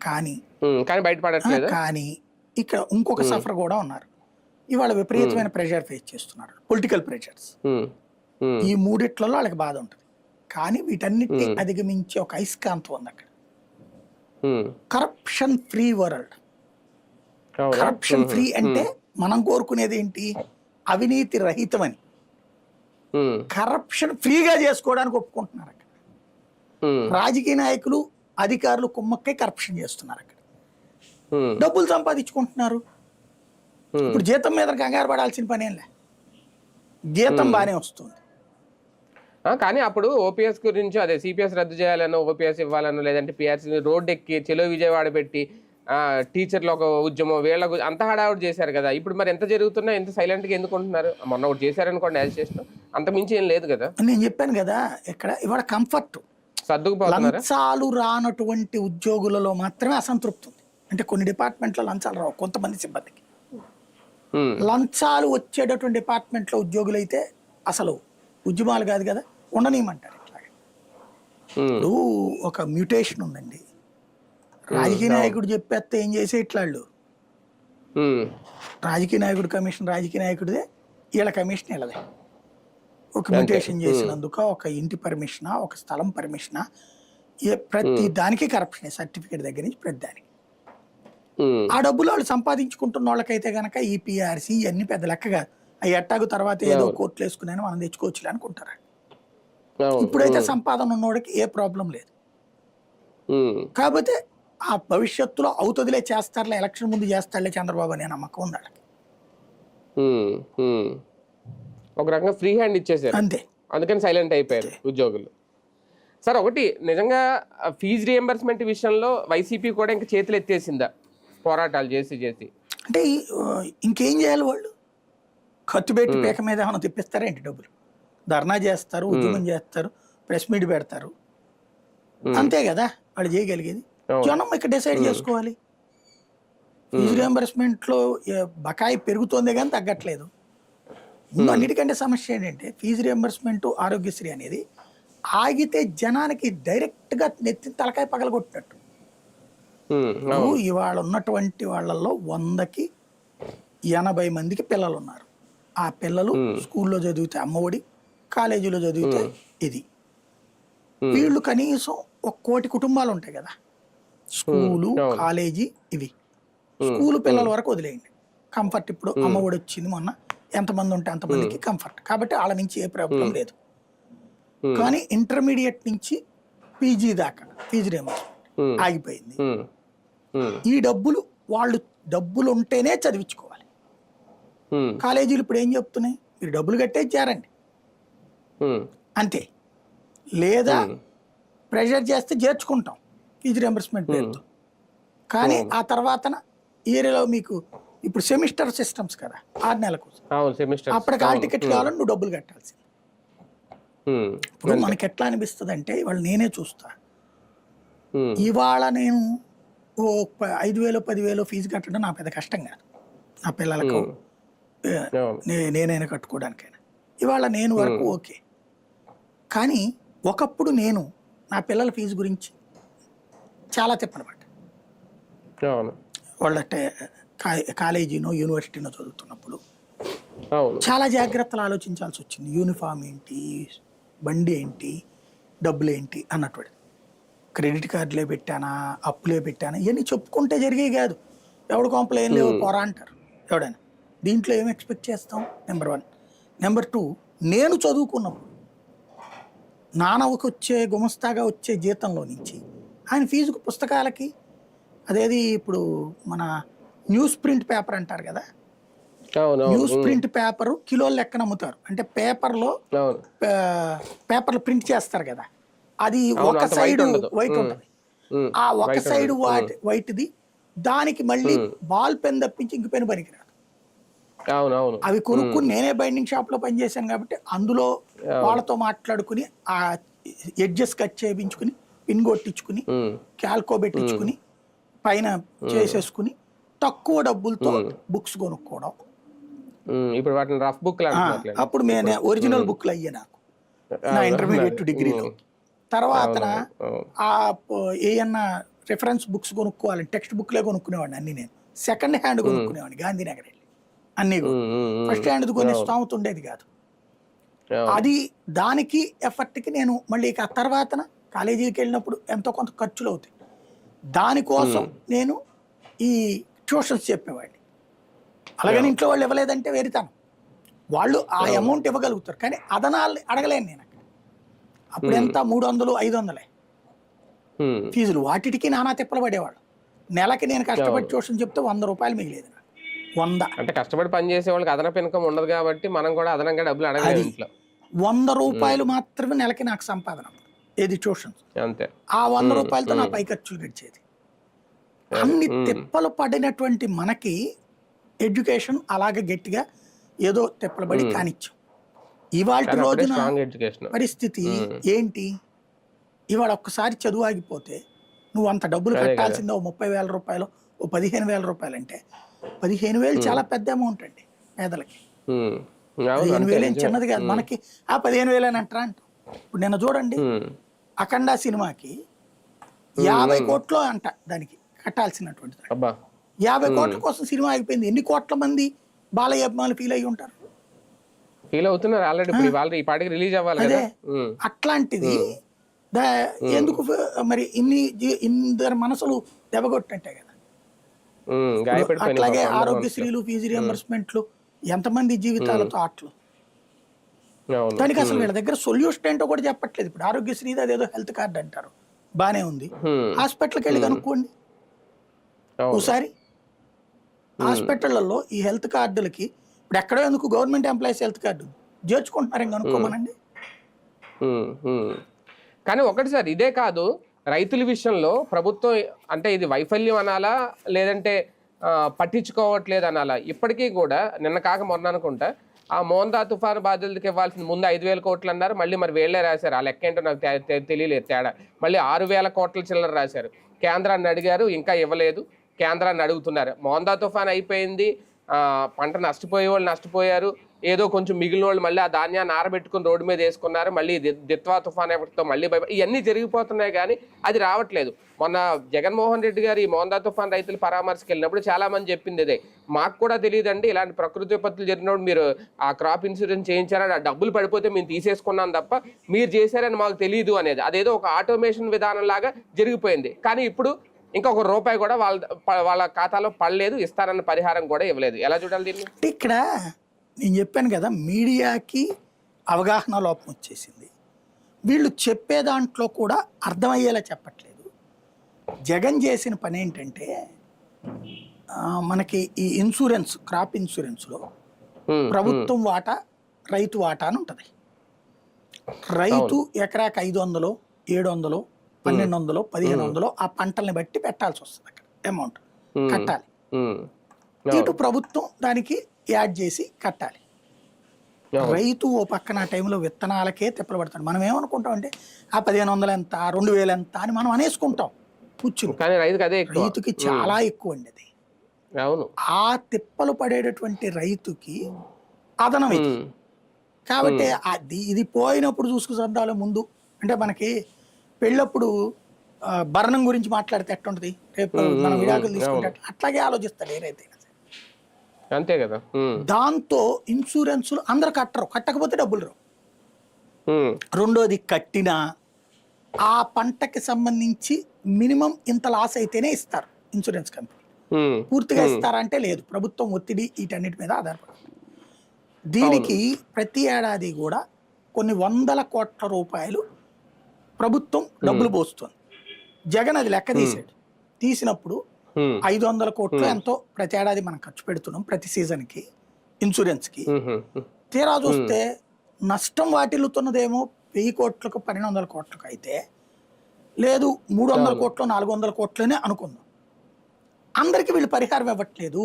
కానీ కానీ బయటపడట్లేదా? కానీ ఇక్కడ ఇంకొక ఉమ్, సఫర్ కూడా ఉన్నారు. ఇవాళ ఉమ్, విపరీతమైన ప్రెషర్ ఫేస్ చేస్తున్నారు, పొలిటికల్ ప్రెషర్స్. ఉమ్, ఉమ్, ఈ మూడిట్లలో వాళ్ళకి బాధ ఉంటుంది. కానీ వీటన్నిటిని ఉమ్, అధిగమించే ఒక అయస్కాంతం ఉంది అక్కడ. ఉమ్. Corruption free world. అవునా? కరప్షన్ ఉహు, ఫ్రీ అంటే ఉమ్, మనం కోరుకునేది ఏంటి, అవినీతి రహితమని. ఉమ్, కరప్షన్ ఫ్రీగా చేసుకోవడానికి ఒప్పుకుంటున్నారు అక్కడ. ఉమ్, రాజకీయ నాయకులు అధికారులు కుమ్మక్కై కరప్షన్ చేస్తున్నారు అక్కడ, ఉమ్, డబ్బులు సంపాదించుకుంటున్నారు. ఉమ్, ఇప్పుడు జీతం మీద కంగారు పడాల్సిన పనేంలే, జీతం ఉమ్. బాగానే వస్తుంది. కానీ అప్పుడు ఓపీఎస్ గురించి, అదే సిపిఎస్ రద్దు చేయాలనో, ఓపీఎస్ ఇవ్వాలనో, లేదంటే పిఆర్సీ రోడ్ ఎక్కి చెలో విజయవాడ పెట్టి టీచర్లు ఒక ఉద్యమం వీళ్ళకు అంత హడావుడి చేశారు కదా. ఇప్పుడు మరి ఎంత జరుగుతున్నా ఎంత సైలెంట్గా ఎందుకు ఉంటున్నారు? మొన్న ఒకటి చేశారనుకోండి యాజిటేషన్, అంత మించి ఏం లేదు కదా. నేను చెప్పాను కదా, ఇక్కడ ఇవాళ కంఫర్ట్. సర్దుకుపోతున్నారా? లంచాలు రానటువంటి ఉద్యోగులలో మాత్రమే అసంతృప్తి ఉంది. అంటే కొన్ని డిపార్ట్మెంట్లో లంచాలు రావు కొంతమంది సిబ్బందికి. ఉమ్, లంచాలు వచ్చేటటువంటి డిపార్ట్మెంట్లో ఉద్యోగులు అయితే అసలు ఉద్యమాలు కాదు కదా, ఉండనీయమంటారు. ఇట్లాగే ఉమ్, ఇప్పుడు ఒక మ్యూటేషన్ ఉందండి. రాజకీయ అవును. నాయకుడు చెప్పేస్తే ఏం చేసే ఇట్లాళ్ళు, ఉమ్, రాజకీయ నాయకుడు కమిషన్ రాజకీయ నాయకుడిదే, వీళ్ళ కమిషన్ వీళ్ళదే. ఒక అంతే. మ్యూటేషన్ చేసినందుక, ఒక ఇంటి పర్మిషనా, ఒక స్థలం పర్మిషనా, ప్రతి దానికి కరప్షన్, సర్టిఫికేట్ దగ్గర నుంచి ప్రతి దానికి. ఉమ్, ఆ డబ్బులు వాళ్ళు సంపాదించుకుంటున్న వాళ్ళకైతే కనుక ఈ పిఆర్సీ ఇవన్నీ పెద్ద లెక్క కాదు. ఆ ఎట్టాగు తర్వాత ఏదో అవును, కోర్టులు వేసుకుని మనం తెచ్చుకోవచ్చులే అనుకుంటారు. అవును. ఇప్పుడైతే ఉమ్, సంపాదన ఉన్నోడికి ఏ ప్రాబ్లం లేదు. ఉమ్, కాకపోతే ఆ భవిష్యత్తులో అవుతుందిలే, చేస్తారులే, ఎలక్షన్ ముందు చేస్తారులే చంద్రబాబు అనే నమ్మకం ఉంది వాళ్ళకి. ఉమ్, ఉమ్. ఒక రకంగా ఫ్రీ హ్యాండ్ ఇచ్చేసారు, అంతే. అందుకని సైలెంట్ అయిపోయారు ఉద్యోగులు. సార్ ఒకటి, నిజంగా ఫీజు రియంబర్స్మెంట్ విషయంలో వైసీపీ కూడా ఇంకా చేతులు ఎత్తేసిందా పోరాటాలు చేసి చేసి? అంటే ఇంకేం చేయాలి వాళ్ళు? ఖర్చు పెట్టి ఉమ్, పీక మీద ఏమైనా తెప్పిస్తారా ఏంటి డబ్బులు? ధర్నా చేస్తారు, ఉమ్, ఉద్యమం చేస్తారు, ప్రెస్ మీట్ పెడతారు, ఉమ్, అంతే కదా వాళ్ళు చేయగలిగేది. అవును. జనం ఇక్కడ డిసైడ్ ఉమ్, చేసుకోవాలి. ఫీజు ఉమ్, రియంబర్స్మెంట్లో బకాయి పెరుగుతోందే కానీ తగ్గట్లేదు. ముందు ఉమ్, అన్నిటికంటే సమస్య ఏంటంటే ఫీజు రియంబర్స్మెంట్ ఆరోగ్యశ్రీ అనేది ఆగితే జనానికి డైరెక్ట్గా నెత్తి తలకాయ పగలగొట్టినట్టు. ఉమ్, ఇప్పుడు అవును. ఇవాళ ఉన్నటువంటి వాళ్ళల్లో 100కి 80 మందికి పిల్లలు ఉన్నారు. ఆ పిల్లలు ఉమ్, స్కూల్లో చదివితే అమ్మఒడి, కాలేజీలో చదివితే ఉమ్, ఇది. ఉమ్, వీళ్ళు కనీసం 1 కోటి కుటుంబాలు ఉంటాయి కదా, ఉమ్, స్కూలు, అవును. కాలేజీ, ఇవి. ఉమ్, స్కూలు పిల్లల ఉమ్, వరకు వదిలేయండి. కంఫర్ట్ ఇప్పుడు ఉమ్, అమ్మఒడి వచ్చింది మొన్న, ఎంతమంది ఉంటే అంతమందికి కంఫర్ట్, కాబట్టి వాళ్ళ నుంచి ఏ ప్రాబ్లం ఉమ్, లేదు. ఉమ్, కానీ ఇంటర్మీడియట్ నుంచి పీజీ దాకా ఫీజు రియంబర్స్మెంట్ ఉమ్, ఆగిపోయింది. ఉమ్, ఉమ్, ఈ డబ్బులు వాళ్ళు డబ్బులు ఉంటేనే చదివించుకోవాలి. ఉమ్, కాలేజీలు ఇప్పుడు ఏం చెప్తున్నాయి, మీరు డబ్బులు కట్టేసి చేరండి ఉమ్, అంతే, లేదా ఉమ్, ప్రెషర్ చేస్తే చేర్చుకుంటాం ఫీజు రియంబర్స్మెంట్ ఉమ్, పేరుతో. కానీ అవును. ఆ తర్వాత ఏరియాలో మీకు ఇప్పుడు సెమిస్టర్ సిస్టమ్స్ కదా, 6 నెలలకు. అవును, సెమిస్టర్స్. అప్పటికి హాల్ అవును. టికెట్ ఉమ్, కావాలని నువ్వు డబ్బులు కట్టాల్సింది. ఇప్పుడు మనకి ఎట్లా అనిపిస్తుంది అంటే ఇవాళ నేనే చూస్తా, ఉమ్, ఇవాళ నేను ఓ 5,000 10,000 ఫీజు కట్టడం నా పెద్ద కష్టం కాదు, నా పిల్లలకు ఉమ్, అవును. నేనైనా కట్టుకోవడానికైనా. ఇవాళ నేను వరకు ఓకే, కానీ ఒకప్పుడు నేను నా పిల్లల ఫీజు గురించి చాలా తిప్పలు పడ్డా. అవును. వాళ్ళ కాలేజీనో యూనివర్సిటీనో చదువుతున్నప్పుడు అవును. చాలా జాగ్రత్తలు ఆలోచించాల్సి వచ్చింది. యూనిఫామ్ ఏంటి, బండి ఏంటి, డబ్బులు ఏంటి అన్నటువంటి. క్రెడిట్ కార్డులే పెట్టానా, అప్పులే పెట్టానా, ఇవన్నీ చెప్పుకుంటే జరిగేవి కాదు. ఎవడు కొంపలు ఏం లేవు పోరా అంటారు ఎవడైనా. దీంట్లో ఏం ఎక్స్పెక్ట్ చేస్తాం? నెంబర్ 1. నెంబర్ 2, నేను చదువుకున్నప్పుడు నాన్నకు వచ్చే గుమస్తాగా వచ్చే జీతంలో నుంచి ఆయన ఫీజుకు పుస్తకాలకి, అదేది ఇప్పుడు మన న్యూస్ ప్రింట్ పేపర్ అంటారు కదా, అవును. న్యూస్ ప్రింట్ పేపర్ కిలోల లెక్కన అమ్ముతారు. అంటే పేపర్లో అవును. పేపర్లు ప్రింట్ చేస్తారు కదా, అది అవును, ఒక అంత సైడ్ వైట్ ఉండదు. వైట్ ఉంటుంది. ఉమ్, ఆ ఒక వైట్ సైడ్ ఉండదు. వైట్ది, దానికి మళ్ళీ బాల్ పెన్ తప్పించి ఇంక పెన్ పనికిరాదు. అవును. అవును. అవి కొనుక్కుని నేనే బైండింగ్ షాప్లో పనిచేశాను కాబట్టి అందులో వాళ్ళతో మాట్లాడుకుని ఆ ఎడ్జెస్ కట్ చేయించుకుని, పిన్ కొట్టించుకుని, క్యాల్కో పెట్టించుకుని, పైన చేసేసుకుని తక్కువ డబ్బులతో బుక్స్ కొనుక్కోవడం. ఇప్పుడు వాటిని రఫ్ బుక్ అప్పుడు నేను ఒరిజినల్ బుక్లు అయ్యే నాకు నా ఇంటర్మీడియట్ డిగ్రీలో. తర్వాత ఆ ఏమన్నా రిఫరెన్స్ బుక్స్ కొనుక్కోవాలని టెక్స్ట్ బుక్లే కొనుక్కునేవాడిని అన్ని. నేను సెకండ్ హ్యాండ్ కొనుక్కునేవాడిని గాంధీనగర్ వెళ్ళి అన్నీ. ఫస్ట్ హ్యాండ్ కొనే స్థోమత ఉండేది కాదు. అది దానికి ఎఫర్ట్కి నేను మళ్ళీ ఆ తర్వాత కాలేజీకి వెళ్ళినప్పుడు ఎంతో కొంత ఖర్చులు అవుతాయి. దానికోసం నేను ఈ ట్యూషన్స్ చెప్పేవాడిని. అలాగని ఇంట్లో వాళ్ళు ఇవ్వలేదంటే వెరితాను, వాళ్ళు ఆ అమౌంట్ ఇవ్వగలుగుతారు కానీ అదనాల్ని అడగలేను నేను అక్కడ. అప్పుడు ఎంత 300 500 ఫీజులు, వాటికి నానా తిప్పలు పడేవాళ్ళు. నెలకి నేను కష్టపడి ట్యూషన్ చెప్తే 100 రూపాయలు మిగిలేదు నాకు. 100 అంటే కష్టపడి పని చేసే వాళ్ళకి అదనపు ఇన్కమ్ ఉండదు కాబట్టి మనం కూడా అదనంగా డబ్బులు అడగలేదు ఇంట్లో. 100 రూపాయలు మాత్రమే నెలకి నాకు సంపాదన, ఏది ట్యూషన్. అంతే. ఆ 100 రూపాయలతో నా పై ఖర్చులు గడిచేది. అన్ని తిప్పలు పడినటువంటి మనకి ఎడ్యుకేషన్ అలాగే గట్టిగా ఏదో తిప్పలు పడి కానిచ్చాం. ఇవాళ రోజున పరిస్థితి ఏంటి? ఇవాళ ఒక్కసారి చదువు ఆగిపోతే నువ్వు అంత డబ్బులు కట్టాల్సిందో 30,000 రూపాయలు, 15,000 రూపాయలు అంటే 15,000 చాలా పెద్ద అమౌంట్ అండి పేదలకి. 15,000 ఏం చిన్నది కాదు. మనకి ఆ 15,000 అని అంటారా అంటాం. ఇప్పుడు నిన్న చూడండి, అఖండ సినిమాకి 50 కోట్లు అంట దానికి కట్టాల్సినటువంటిది. 50 కోట్ల కోసం సినిమా ఆగిపోయింది. ఎన్ని కోట్ల మంది బాలయ్య అభిమానులు ఫీల్ అయ్యి ఉంటారు? ఫీల్ అవుతున్నారు ఆల్రెడీ. ఈ పాటికి రిలీజ్ అవ్వాలి కదా. అట్లాంటిది ఎందుకు మరి ఇందరి మనసులు దెబ్బకొట్టినట్టే కదా. అట్లాగే ఆరోగ్యశ్రీలు, ఫీజు రియంబర్స్మెంట్లు, ఎంతమంది జీవితాలతో ఆటలు. దానికి అసలు వీళ్ళ దగ్గర సొల్యూషన్ ఏంటో కూడా చెప్పట్లేదు. ఇప్పుడు ఆరోగ్యశ్రీది అదేదో హెల్త్ కార్డు అంటారు, బానే ఉంది. హాస్పిటల్కి వెళ్ళి కనుక్కోండి ఒకసారి. హాస్పిటళ్లలో ఈ హెల్త్ కార్డులకి ఇప్పుడు ఎక్కడో ఎందుకు గవర్నమెంట్ ఎంప్లాయీస్ హెల్త్ కార్డు చేర్చుకుంటున్నారు, ఇంక అనుకోమనండి. కానీ ఒకటి సార్, ఇదే కాదు, రైతుల విషయంలో ప్రభుత్వం అంటే ఇది వైఫల్యం అనాలా లేదంటే పట్టించుకోవట్లేదు అనాలా? ఇప్పటికీ కూడా నిన్న కాక మొన్న అనుకుంటా ఆ మోందా తుఫాను బాధితులకి ఇవ్వాల్సింది ముందు 5,000 కోట్లు అన్నారు. మళ్ళీ మరి వీళ్ళే రాశారు, ఆ లెక్క ఏంటో నాకు తెలియలేదు తేడా. మళ్ళీ 6,000 కోట్ల చిల్లర రాశారు. కేంద్రాన్ని అడిగారు, ఇంకా ఇవ్వలేదు. కేంద్రాన్ని అడుగుతున్నారు. మోందా తుఫాన్ అయిపోయింది, పంట నష్టపోయే వాళ్ళు నష్టపోయారు, ఏదో కొంచెం మిగిలిన వాళ్ళు మళ్ళీ ఆ ధాన్యాన్ని ఆరబెట్టుకుని రోడ్డు మీద వేసుకున్నారు. మళ్ళీ దిత్వా తుఫాన్ ఎఫెక్ట్తో మళ్ళీ ఇవన్నీ జరిగిపోతున్నాయి కానీ అది రావట్లేదు. మొన్న జగన్మోహన్ రెడ్డి గారు ఈ మోందా తుఫాన్ రైతులు పరామర్శకు వెళ్ళినప్పుడు చాలా మంది చెప్పింది ఇదే, మాకు కూడా తెలియదండి ఇలాంటి ప్రకృతి విపత్తులు జరిగినప్పుడు మీరు ఆ క్రాప్ ఇన్సూరెన్స్ చేయించారని, ఆ డబ్బులు పడిపోతే మేము తీసేసుకున్నాం తప్ప మీరు చేశారని మాకు తెలియదు అనేది. అదేదో ఒక ఆటోమేషన్ విధానం లాగా జరిగిపోయింది. కానీ ఇప్పుడు ఇంకా ₹1 కూడా వాళ్ళ ఖాతాలో పడలేదు, ఇస్తారన్న పరిహారం కూడా ఇవ్వలేదు. ఎలా చూడాలి దీన్ని? ఇక్కడ నేను చెప్పాను కదా, మీడియాకి అవగాహన లోపం వచ్చేసింది. వీళ్ళు చెప్పే దాంట్లో కూడా అర్థమయ్యేలా చెప్పట్లేదు. జగన్ చేసిన పని ఏంటంటే, మనకి ఈ ఇన్సూరెన్స్, క్రాప్ ఇన్సూరెన్స్లో ప్రభుత్వం వాటా, రైతు వాటా అని ఉంటుంది. రైతు ఎకరాకి 500, 700, 1,200, 1,500 ఆ పంటల్ని బట్టి పెట్టాల్సి వస్తుంది. అక్కడ అమౌంట్ కట్టాలి. ఇటు ప్రభుత్వం దానికి యాడ్ చేసి కట్టాలి. అవును. రైతు ఓ పక్కన ఆ టైంలో విత్తనాలకే తిప్పలు పడతాడు. మనం ఏమనుకుంటాం అంటే ఆ 1500 ఎంత, 2000 ఎంత అని మనం అనేసుకుంటాం కూర్చుని. కానీ రైతుకి అదే ఎక్కువ. రైతుకి చాలా ఎక్కువ అండి అది. అవును. ఆ తిప్పలు పడేటటువంటి రైతుకి అదనం ఇది. ఉమ్, కాబట్టి ఉమ్, ఇది పోయినప్పుడు చూసుకు సర్దాలో ముందు అంటే మనకి పెళ్ళప్పుడు భరణం గురించి మాట్లాడితే ఎట్టుంటది, రేపు మనం విడాకులు తీసుకుంటే అవును. అట్లాగే ఆలోచిస్తాడు ఏ రైతు. అంతే కదా. దాంతో ఇన్సూరెన్సులు అందరు కట్టరు, కట్టకపోతే డబ్బులు రావు. ఉమ్, రెండోది కట్టినా ఆ పంటకి సంబంధించి మినిమం ఇంత లాస్ అయితేనే ఇస్తారు ఇన్సూరెన్స్ కంపెనీ. ఉమ్, పూర్తిగా ఉమ్, ఇస్తారంటే లేదు, ప్రభుత్వం ఒత్తిడి వీటన్నిటి మీద ఆధారపడి. అవును. దీనికి ప్రతి ఏడాది కూడా కొన్ని వందల కోట్ల రూపాయలు ప్రభుత్వం డబ్బులు పోస్తుంది. జగన్ అది లెక్క తీసాడు. తీసినప్పుడు ఉమ్, 500 కోట్లు ఎంతో ప్రతి ఏడాది మనం ఖర్చు పెడుతున్నాం ప్రతి సీజన్కి ఇన్సూరెన్స్కి. తీరా చూస్తే నష్టం వాటిల్లుతున్నదేమో 1000 కోట్లకు 1200 కోట్లకు అయితే లేదు 300 కోట్లు 400 కోట్లనే అనుకుందాం. అందరికి వీళ్ళు పరిహారం ఇవ్వట్లేదు.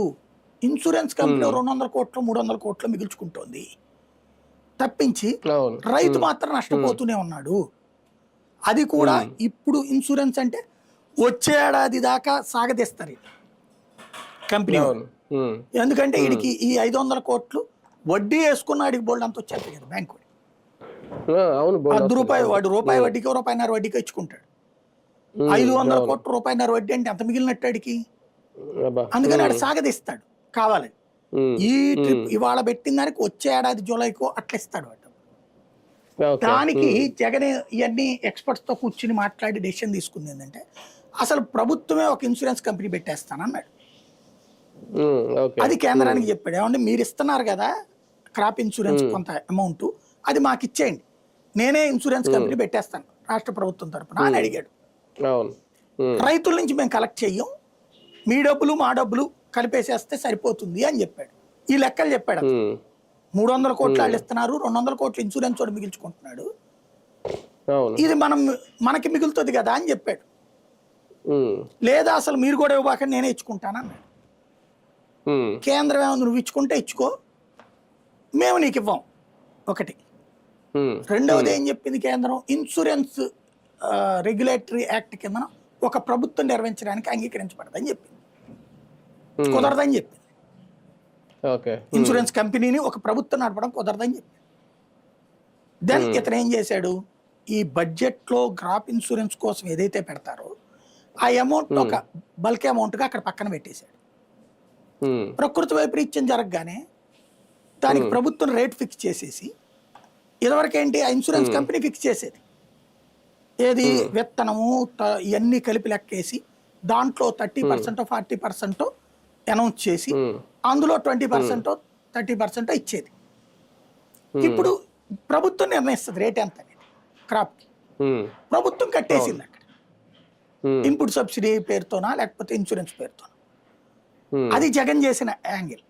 ఇన్సూరెన్స్ కంపెనీ 200 కోట్లు 300 కోట్లు మిగుల్చుకుంటోంది తప్పించి అవును. రైతు మాత్రం నష్టపోతూనే ఉన్నాడు. అది కూడా ఇప్పుడు ఇన్సూరెన్స్ అంటే వచ్చే ఏడాది దాకా సాగదీస్తారు కంపెనీ వాళ్ళు. అవును. ఉమ్, ఎందుకంటే వీడికి ఈ 500 కోట్లు వడ్డీ వేసుకున్న వాడికి బోల్డ్ అంత వచ్చేది కదా బ్యాంకు. అవును. బోల్డ్ రూపాయి వస్తుంది. వాడు రూపాయి వడ్డీకి రూపాయిన్నర వడ్డీకి ఇచ్చుకుంటాడు. ఉమ్, 500 అవును. కోట్లు రూపాయిన్నర వడ్డీ అంటే ఎంత మిగిలినట్టు వాడికి. అబ్బా. అందుకని వాడు సాగదీస్తాడు కావాలని. ఉమ్, ఈ ట్రిప్ ఇవాళ పెట్టిన దానికి వచ్చే ఏడాది జూలైకో అట్లా ఇస్తాడు వాడు. ఓకే. దానికి జగన్ ఇవన్నీ ఎక్స్పర్ట్స్ తో కూర్చుని మాట్లాడి డెసిషన్ తీసుకుంది ఏంటంటే అసలు ప్రభుత్వమే ఒక ఇన్సూరెన్స్ కంపెనీ పెట్టేస్తానన్నాడు. ఓకే. అది కేంద్రానికి చెప్పాడు, ఏమంటే మీరు ఇస్తున్నారు కదా క్రాప్ ఇన్సూరెన్స్ కొంత అమౌంట్, అది మాకు ఇచ్చేయండి, నేనే ఇన్సూరెన్స్ కంపెనీ పెట్టేస్తాను రాష్ట్ర ప్రభుత్వం తరపున అని అడిగాడు. అవును. రైతుల నుంచి మేము కలెక్ట్ చెయ్యం, మీ డబ్బులు మా డబ్బులు కలిపేసేస్తే సరిపోతుంది అని చెప్పాడు. ఈ లెక్కలు చెప్పాడు అతను. 300 కోట్లు వాళ్ళు ఇస్తున్నారు, 200 కోట్లు ఇన్సూరెన్స్ వాడు మిగిల్చుకుంటున్నాడు, అవును. ఇది మనకి మిగులుతుంది కదా అని చెప్పాడు. లేదా అసలు మీరు కూడా ఇవ్వక నేనే ఇచ్చుకుంటానన్నాడు. కేంద్రం ఏముంది, నువ్వు ఇచ్చుకుంటే ఇచ్చుకో, మేము నీకు ఇవ్వం ఒకటి. రెండవది ఏం చెప్పింది కేంద్రం, ఇన్సూరెన్స్ రెగ్యులేటరీ యాక్ట్ కింద ఒక ప్రభుత్వం నిర్వహించడానికి అంగీకరించబడదని చెప్పింది, కుదరదని చెప్పింది. ఇన్సూరెన్స్ కంపెనీని ఒక ప్రభుత్వం నడపడం కుదరదని చెప్పింది. దెన్ ఇతను ఏం చేశాడు, ఈ బడ్జెట్లో క్రాప్ ఇన్సూరెన్స్ కోసం ఏదైతే పెడతారో ఆ అమౌంట్ ఒక బల్క్ అమౌంట్గా అక్కడ పక్కన పెట్టేశాడు. ప్రకృతి వైపరీత్యం జరగగానే దానికి ప్రభుత్వం రేట్ ఫిక్స్ చేసేసి, ఇదివరకు ఏంటి ఆ ఇన్సూరెన్స్ కంపెనీ ఫిక్స్ చేసేది, ఏది విత్తనము ఇవన్నీ కలిపి లెక్కేసి దాంట్లో 30% 40% అనౌన్స్ చేసి అందులో 20% 30% ఇచ్చేది. ఇప్పుడు ప్రభుత్వం నిర్ణయిస్తుంది రేట్ ఎంత అనేది క్రాప్కి. ప్రభుత్వం కట్టేసింది అక్కడ ఇన్పుట్ సబ్సిడీ పేరుతోనా లేకపోతే ఇన్సూరెన్స్ పేరుతోనా. అది జగన్ చేసిన యాంగిల్.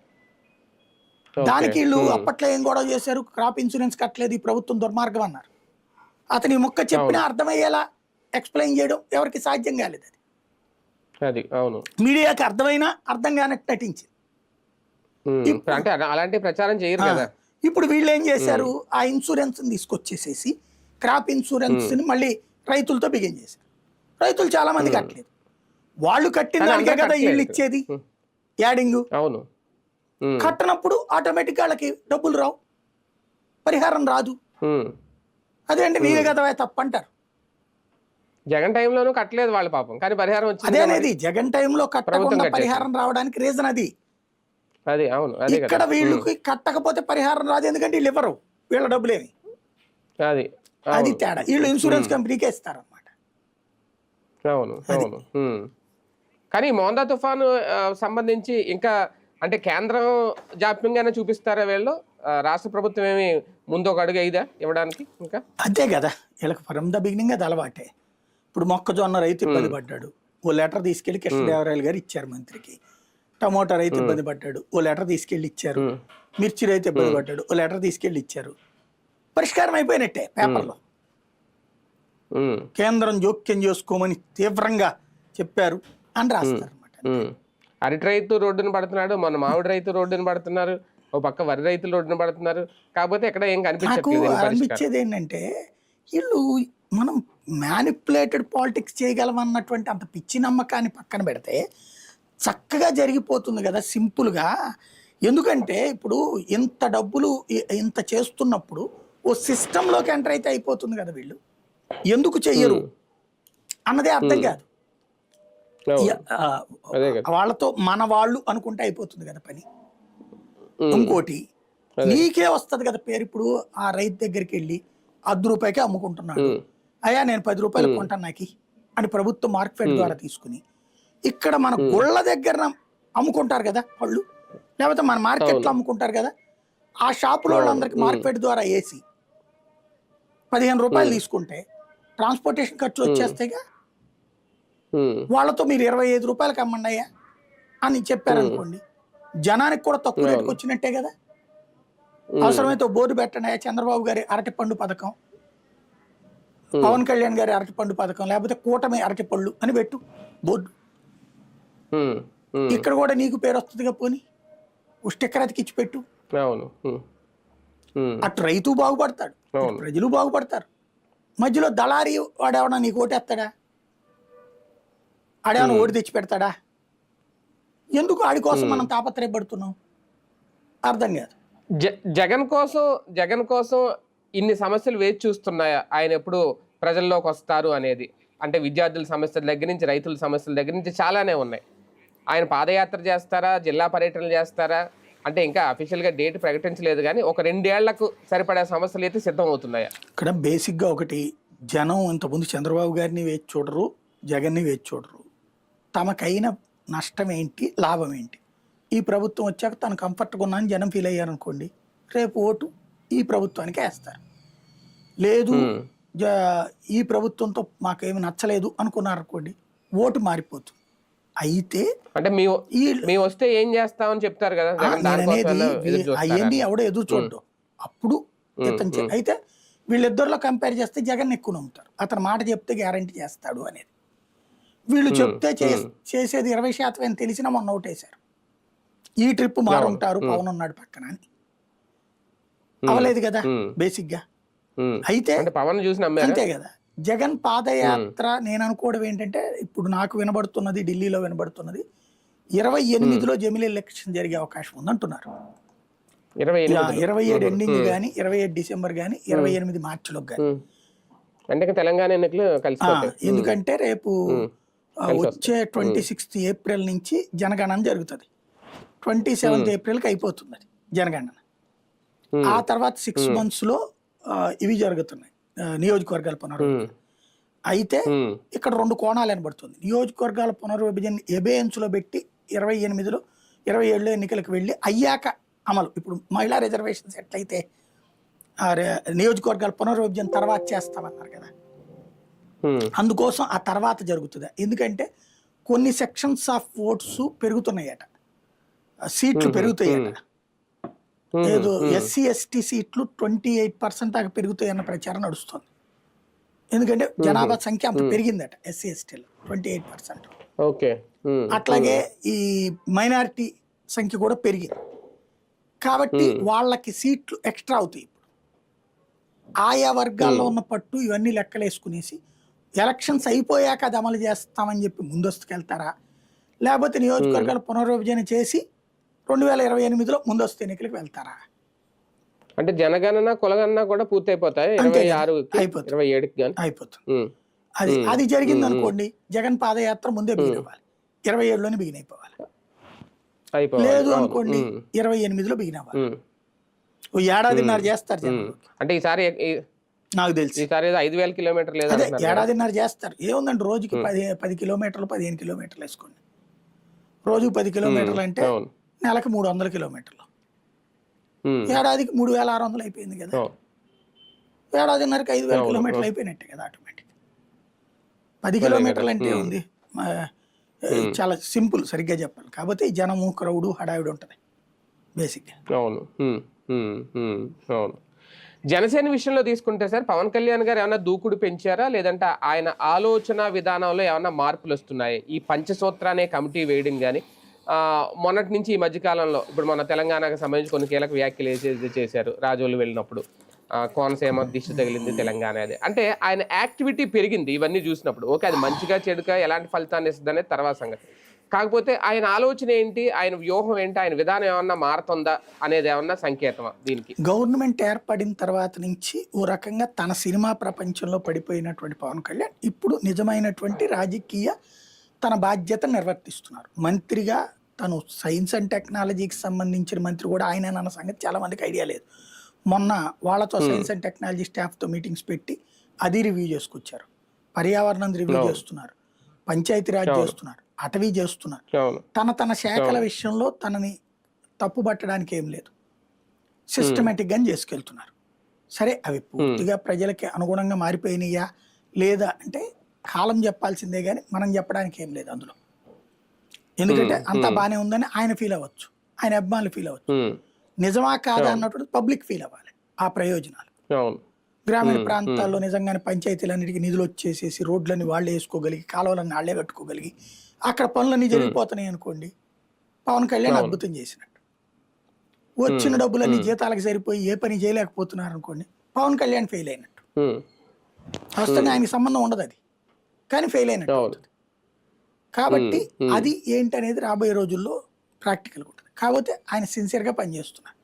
దానికి వీళ్ళు అప్పట్లో ఏం గొడవ చేశారు, క్రాప్ ఇన్సూరెన్స్ కట్టలేదు ఈ ప్రభుత్వం దుర్మార్గం అన్నారు. అతని ముక్క చెప్పినా అర్థమయ్యేలా ఎక్స్ప్లెయిన్ చేయడం ఎవరికి సాధ్యం కాలేదు. అది అవును, మీడియాకి అర్థమైనా అర్థం కానట్టు నటించింది. అంటే అలాంటి ప్రచారం చేయరు కదా. ఇప్పుడు వీళ్ళు ఏం చేశారు, ఆ ఇన్సూరెన్స్ తీసుకొచ్చేసేసి క్రాప్ ఇన్సూరెన్స్ ని మళ్ళీ రైతులతో బిగిన్ చేశారు. రైతులు చాలా మంది కట్టలేదు, వాళ్ళు కట్టిన దానికే కదా వీళ్ళు ఇచ్చేది యాడింగ్. అవును, కట్టనప్పుడు ఆటోమేటిక్ వాళ్ళకి డబ్బులు రావు, పరిహారం రాదు. అదేంటి నీవే కదా తప్పు అంటారు. జగన్ టైంలోనూ కట్టలేదు వాళ్ళు పాపం, కానీ పరిహారం వచ్చింది. అదేనేది జగన్ టైంలో కట్టకుండా పరిహారం రావడానికి రీజన్ అది. అది అవును, ఇక్కడ వీళ్ళకి కట్టకపోతే పరిహారం రాదు, ఎందుకంటే వీళ్ళు ఇవ్వరు వీళ్ళ డబ్బులేమి. అది తేడా, వీళ్ళు ఇన్సూరెన్స్ కంపెనీకే ఇస్తారన్నమాట. అవును అవును. కానీ మోందా తుఫాను సంబంధించి ఇంకా అంటే కేంద్రం జాప్యంగానే చూపిస్తారా వీళ్ళు, రాష్ట్ర ప్రభుత్వం ఏమి ముందు ఒక అడుగు అయ్యిదా ఇవ్వడానికి ఇంకా? అంతే కదా, వీళ్ళకి ఫ్రమ్ ద బిగినింగ్ అది అలవాటే. ఇప్పుడు మొక్కజొన్న రైతు ఇబ్బంది పడ్డాడు, ఓ లెటర్ తీసుకెళ్లి కృష్ణదేవరాయలు గారు ఇచ్చారు మంత్రికి. టమోటా రైతు ఇబ్బంది పడ్డాడు, ఓ లెటర్ తీసుకెళ్లి ఇచ్చారు. మిర్చి రైతు ఇబ్బంది పడ్డాడు, ఓ లెటర్ తీసుకెళ్లి ఇచ్చారు. పరిష్కారం అయిపోయినట్టే పేపర్లో. కేంద్రం జోక్యం చేసుకోమని తీవ్రంగా చెప్పారు అని రాస్తారు అనమాట. అరటి రైతు రోడ్డును పడుతున్నాడు, మన మామిడి రైతు రోడ్డును పడుతున్నారు. ఓ పక్క వరి రైతులు రోడ్డున పడుతున్నారు, కాకపోతే ఎక్కడ ఏం నాకు కనిపించట్లేదు దీనికి పరిష్కారం. అనిపించేది ఏంటంటే వీళ్ళు మనం మ్యానిపులేటెడ్ పాలిటిక్స్ చేయగలమన్నటువంటి అంత పిచ్చి నమ్మకాన్ని పక్కన పెడితే చక్కగా జరిగిపోతుంది కదా సింపుల్గా. ఎందుకంటే ఇప్పుడు ఇంత డబ్బులు ఇంత చేస్తున్నప్పుడు ఓ సిస్టంలోకి ఎంటర్ అయితే అయిపోతుంది కదా. వీళ్ళు ఎందుకు చెయ్యరు అన్నదే అర్థం కాదు. అదే కదా. వాళ్ళతో మన వాళ్ళు అనుకుంటే అయిపోతుంది కదా పని. ఇంకోటి నీకే వస్తుంది కదా పేరు. ఇప్పుడు ఆ రైతు దగ్గరికి వెళ్ళి ₹10 అమ్ముకుంటున్నాడు, అయ్యా నేను ₹10 కొంటాను నాకి అని ప్రభుత్వం మార్కెట్ ద్వారా తీసుకుని ఇక్కడ మన గుళ్ళ దగ్గర అమ్ముకుంటారు కదా పళ్ళు, లేకపోతే మన మార్కెట్లో అమ్ముకుంటారు కదా. ఆ షాపులో వాళ్ళందరికి మార్కెట్ ద్వారా వేసి ₹15 తీసుకుంటే ట్రాన్స్పోర్టేషన్ ఖర్చు వచ్చేస్తాయిగా. వాళ్ళతో మీరు ₹25 అమ్మండి అయ్యా అని చెప్పారనుకోండి, జనానికి కూడా తక్కువ రేటుకి వచ్చినట్టే కదా. అవసరమైతే బోర్డు పెట్టండి అయ్యా, చంద్రబాబు గారి అరటిపండు పథకం, పవన్ కళ్యాణ్ గారి అరటిపండు పథకం, లేకపోతే కూటమి అరటిపళ్ళు అని పెట్టు బోర్డు. ఇక్కడ కూడా నీకు పేరు వస్తుందిగా. పోనీ స్టిక్కర్ అతికిచ్చి పెట్టు. అటు రైతు బాగుపడతాడు, ప్రజలు బాగుపడతారు. మధ్యలో దళారీ వాడేమన్నా నీకు ఓటేస్తాడా? ఆడేమన్నా ఓటు తెచ్చి పెడతాడా? ఎందుకు ఆడి కోసం మనం తాపత్రయపడుతున్నాం అర్థం కాదు. జగన్ కోసం ఇన్ని సమస్యలు వేచి చూస్తున్నాయా? ఆయన ఎప్పుడు ప్రజల్లోకి వస్తారు అనేది. అంటే విద్యార్థుల సమస్యల దగ్గర నుంచి, రైతుల సమస్యల దగ్గర నుంచి చాలానే ఉన్నాయి. ఆయన పాదయాత్ర చేస్తారా, జిల్లా పర్యటనలు చేస్తారా అంటే ఇంకా అఫీషియల్గా డేట్ ప్రకటించలేదు, కానీ ఒక 2 ఏళ్లకు సరిపడే సమస్యలు అయితే సిద్ధం అవుతున్నాయా? ఇక్కడ బేసిక్గా ఒకటి, జనం ఇంతకుముందు చంద్రబాబు గారిని వేచి చూడరు, జగన్ని వేచి చూడరు. తమకైన నష్టం ఏంటి, లాభం ఏంటి. ఈ ప్రభుత్వం వచ్చాక తను కంఫర్ట్గా ఉన్నాను జనం ఫీల్ అయ్యారనుకోండి, రేపు ఓటు ఈ ప్రభుత్వానికి వేస్తారు. లేదు ఈ ప్రభుత్వంతో మాకేమి నచ్చలేదు అనుకున్నారనుకోండి, ఓటు మారిపోతుంది. అయితే అంటే మీ వస్తే ఏం చేస్తామని చెప్తారు కదా. అవన్నీ ఎవడో ఎదురు చూడడం అప్పుడు ఇతను. అయితే వీళ్ళిద్దరిలో కంపేర్ చేస్తే జగన్ ఎక్కువ నమ్ముతారు. అతను మాట చెప్తే గ్యారంటీ చేస్తాడు అనేది. వీళ్ళు చెప్తే చేసేది 20% అని తెలిసినా మొన్న ఓటేశారు. ఈ ట్రిప్ మారుంటారు పవన్ ఉన్నాడు పక్కన అని. అవలేదు కదా బేసిక్ గా. అయితే పవన్ చూసి అంతే కదా. జగన్ పాదయాత్ర నేను అనుకోవడం ఏంటంటే, ఇప్పుడు నాకు వినబడుతున్నది, ఢిల్లీలో వినబడుతున్నది 28లో జమిలీ ఎలక్షన్ జరిగే అవకాశం ఉంది అంటున్నారు. 27 ఎండింగ్ గానీ, 27 డిసెంబర్ గానీ, 28 మార్చిలో గానీ. అంటే తెలంగాణ ఎన్నికలు కలిసి. ఎందుకంటే రేపు వచ్చే 26 ఏప్రిల్ నుంచి జనగణన జరుగుతుంది. 27 ఏప్రిల్కి అయిపోతుంది అది జనగణన. ఆ తర్వాత 6 months లో ఇవి జరుగుతున్నాయి, నియోజకవర్గాల పునర్విభజన. అయితే ఇక్కడ 2 కోణాలు కనబడుతుంది. నియోజకవర్గాల పునర్విభజన ఎబేయన్స్లో పెట్టి 28లో 27లో ఎన్నికలకు వెళ్ళి అయ్యాక అమలు. ఇప్పుడు మహిళా రిజర్వేషన్స్ ఎట్లయితే నియోజకవర్గాల పునర్విభజన తర్వాత చేస్తామన్నారు కదా, అందుకోసం ఆ తర్వాత జరుగుతుంది. ఎందుకంటే కొన్ని సెక్షన్స్ ఆఫ్ ఓట్స్ పెరుగుతున్నాయట, సీట్లు పెరుగుతాయట. ఏదో SC ST సీట్లు 28% దాకా పెరుగుతాయన్న ప్రచారం నడుస్తుంది. ఎందుకంటే జనాభా సంఖ్య అంత పెరిగిందట SC STలో 28%. అట్లాగే ఈ మైనారిటీ సంఖ్య కూడా పెరిగింది కాబట్టి వాళ్ళకి సీట్లు ఎక్స్ట్రా అవుతాయి. ఇప్పుడు ఆయా వర్గాల్లో ఉన్న పట్టు ఇవన్నీ లెక్కలేసుకునేసి ఎలక్షన్స్ అయిపోయాక అది అమలు చేస్తామని చెప్పి ముందస్తుకెళ్తారా, లేకపోతే నియోజకవర్గాల పునర్విభజన చేసి 2028లో ముందస్తు ఎన్నికలకు వెళ్తారా? అంటే జనగణన కులగణన కూడా పూర్తి అయిపోతాయి. 26 అయిపోతుంది. అది జరిగింది అనుకోండి, జగన్ పాదయాత్ర ముందే బిగిన్ అవ్వాలి, 27లోనే బిగిన్ అయిపోవాలి. లేదు అనుకోండి 28లో బిగిన్ అవ్వాలి. ఓ ఏడాదిన్నర చేస్తారు జనం. అంటే ఈసారి నాకు తెలిసి ఈసారి 5,000 కిలోమీటర్లు అదే ఏడాదిన్నర చేస్తారు. ఏముందండి, రోజుకి 10 కిలోమీటర్లు 15 కిలోమీటర్లు వేసుకోండి. రోజుకి 10 కిలోమీటర్లు అంటే నెలకు 300 కిలోమీటర్లు. ఏడాదికి 3,600 అయిపోయింది కదా. ఏడాదిన్నరకి 5,000 కిలోమీటర్లు అయిపోయినట్టే కదా ఆటోమేటిక్. 10 కిలోమీటర్లు అంటే ఉంది, చాలా సింపుల్ సరిగ్గా చెప్పాలి. కాకపోతే జనము క్రౌడ్ హడావిడి ఉంటుంది బేసిక్గా. అవును. జనసేన విషయంలో తీసుకుంటే సార్, పవన్ కళ్యాణ్ గారు ఏమన్నా దూకుడు పెంచారా, లేదంటే ఆయన ఆలోచన విధానంలో ఏమన్నా మార్పులు వస్తున్నాయి? ఈ పంచసూత్ర అనే కమిటీ వేయడం కానీ, మొన్నటి నుంచి ఈ మధ్యకాలంలో ఇప్పుడు మన తెలంగాణకు సంబంధించి కొన్ని కీలక వ్యాఖ్యలు చేశారు రాజోలు వెళ్ళినప్పుడు. కోనసీమ దిష్టి తగిలింది తెలంగాణ అది. అంటే ఆయన యాక్టివిటీ పెరిగింది ఇవన్నీ చూసినప్పుడు. ఓకే, అది మంచిగా చెడుగా ఎలాంటి ఫలితాన్ని ఇస్తుంది అనేది తర్వాత సంగతి. కాకపోతే ఆయన ఆలోచన ఏంటి, ఆయన వ్యూహం ఏంటి, ఆయన విధానం ఏమన్నా మారుతుందా అనేది ఏమన్నా సంకేతమా దీనికి? గవర్నమెంట్ ఏర్పడిన తర్వాత నుంచి ఓ రకంగా తన సినిమా ప్రపంచంలో పడిపోయినటువంటి పవన్ కళ్యాణ్ ఇప్పుడు నిజమైనటువంటి రాజకీయ తన బాధ్యత నిర్వర్తిస్తున్నారు. మంత్రిగా తను సైన్స్ అండ్ టెక్నాలజీకి సంబంధించిన మంత్రి కూడా ఆయన అన్న సంగతి చాలా మందికి ఐడియా లేదు. మొన్న వాళ్ళతో సైన్స్ అండ్ టెక్నాలజీ స్టాఫ్తో మీటింగ్స్ పెట్టి అది రివ్యూ చేసుకొచ్చారు. పర్యావరణం రివ్యూ చేస్తున్నారు, పంచాయతీరాజ్ చేస్తున్నారు, అటవీ చేస్తున్నారు. తన శాఖల విషయంలో తనని తప్పుపట్టడానికి ఏం లేదు, సిస్టమేటిక్గా చేసుకెళ్తున్నారు. సరే, అవి పూర్తిగా ప్రజలకి అనుగుణంగా మారిపోయినాయా లేదా అంటే కాలం చెప్పాల్సిందే కానీ మనం చెప్పడానికి ఏం లేదు అందులో. ఎందుకంటే అంతా బాగానే ఉందని ఆయన ఫీల్ అవ్వచ్చు, ఆయన అభిమానులు ఫీల్ అవ్వచ్చు. నిజమా కాదా అన్నప్పుడు పబ్లిక్ ఫీల్ అవ్వాలి ఆ ప్రయోజనాలు. గ్రామీణ ప్రాంతాల్లో నిజంగానే పంచాయతీలన్నిటికీ నిధులు వచ్చేసేసి రోడ్లన్నీ వాళ్ళే వేసుకోగలిగి కాలువలన్నీ వాళ్ళే కట్టుకోగలిగి అక్కడ పనులన్నీ జరిగిపోతున్నాయి అనుకోండి, పవన్ కళ్యాణ్ అద్భుతం చేసినట్టు. వచ్చిన డబ్బులన్నీ జీతాలకు సరిపోయి ఏ పని చేయలేకపోతున్నారు అనుకోండి, పవన్ కళ్యాణ్ ఫెయిల్ అయినట్టు. వాస్తవంగా ఆయనకి సంబంధం ఉండదు అది, కానీ ఫెయిల్ అయినట్టు అవుతుంది. కాబట్టి అది ఏంటనేది రాబోయే రోజుల్లో ప్రాక్టికల్గా ఉంటుంది. కాకపోతే ఆయన సిన్సియర్గా పనిచేస్తున్నారు.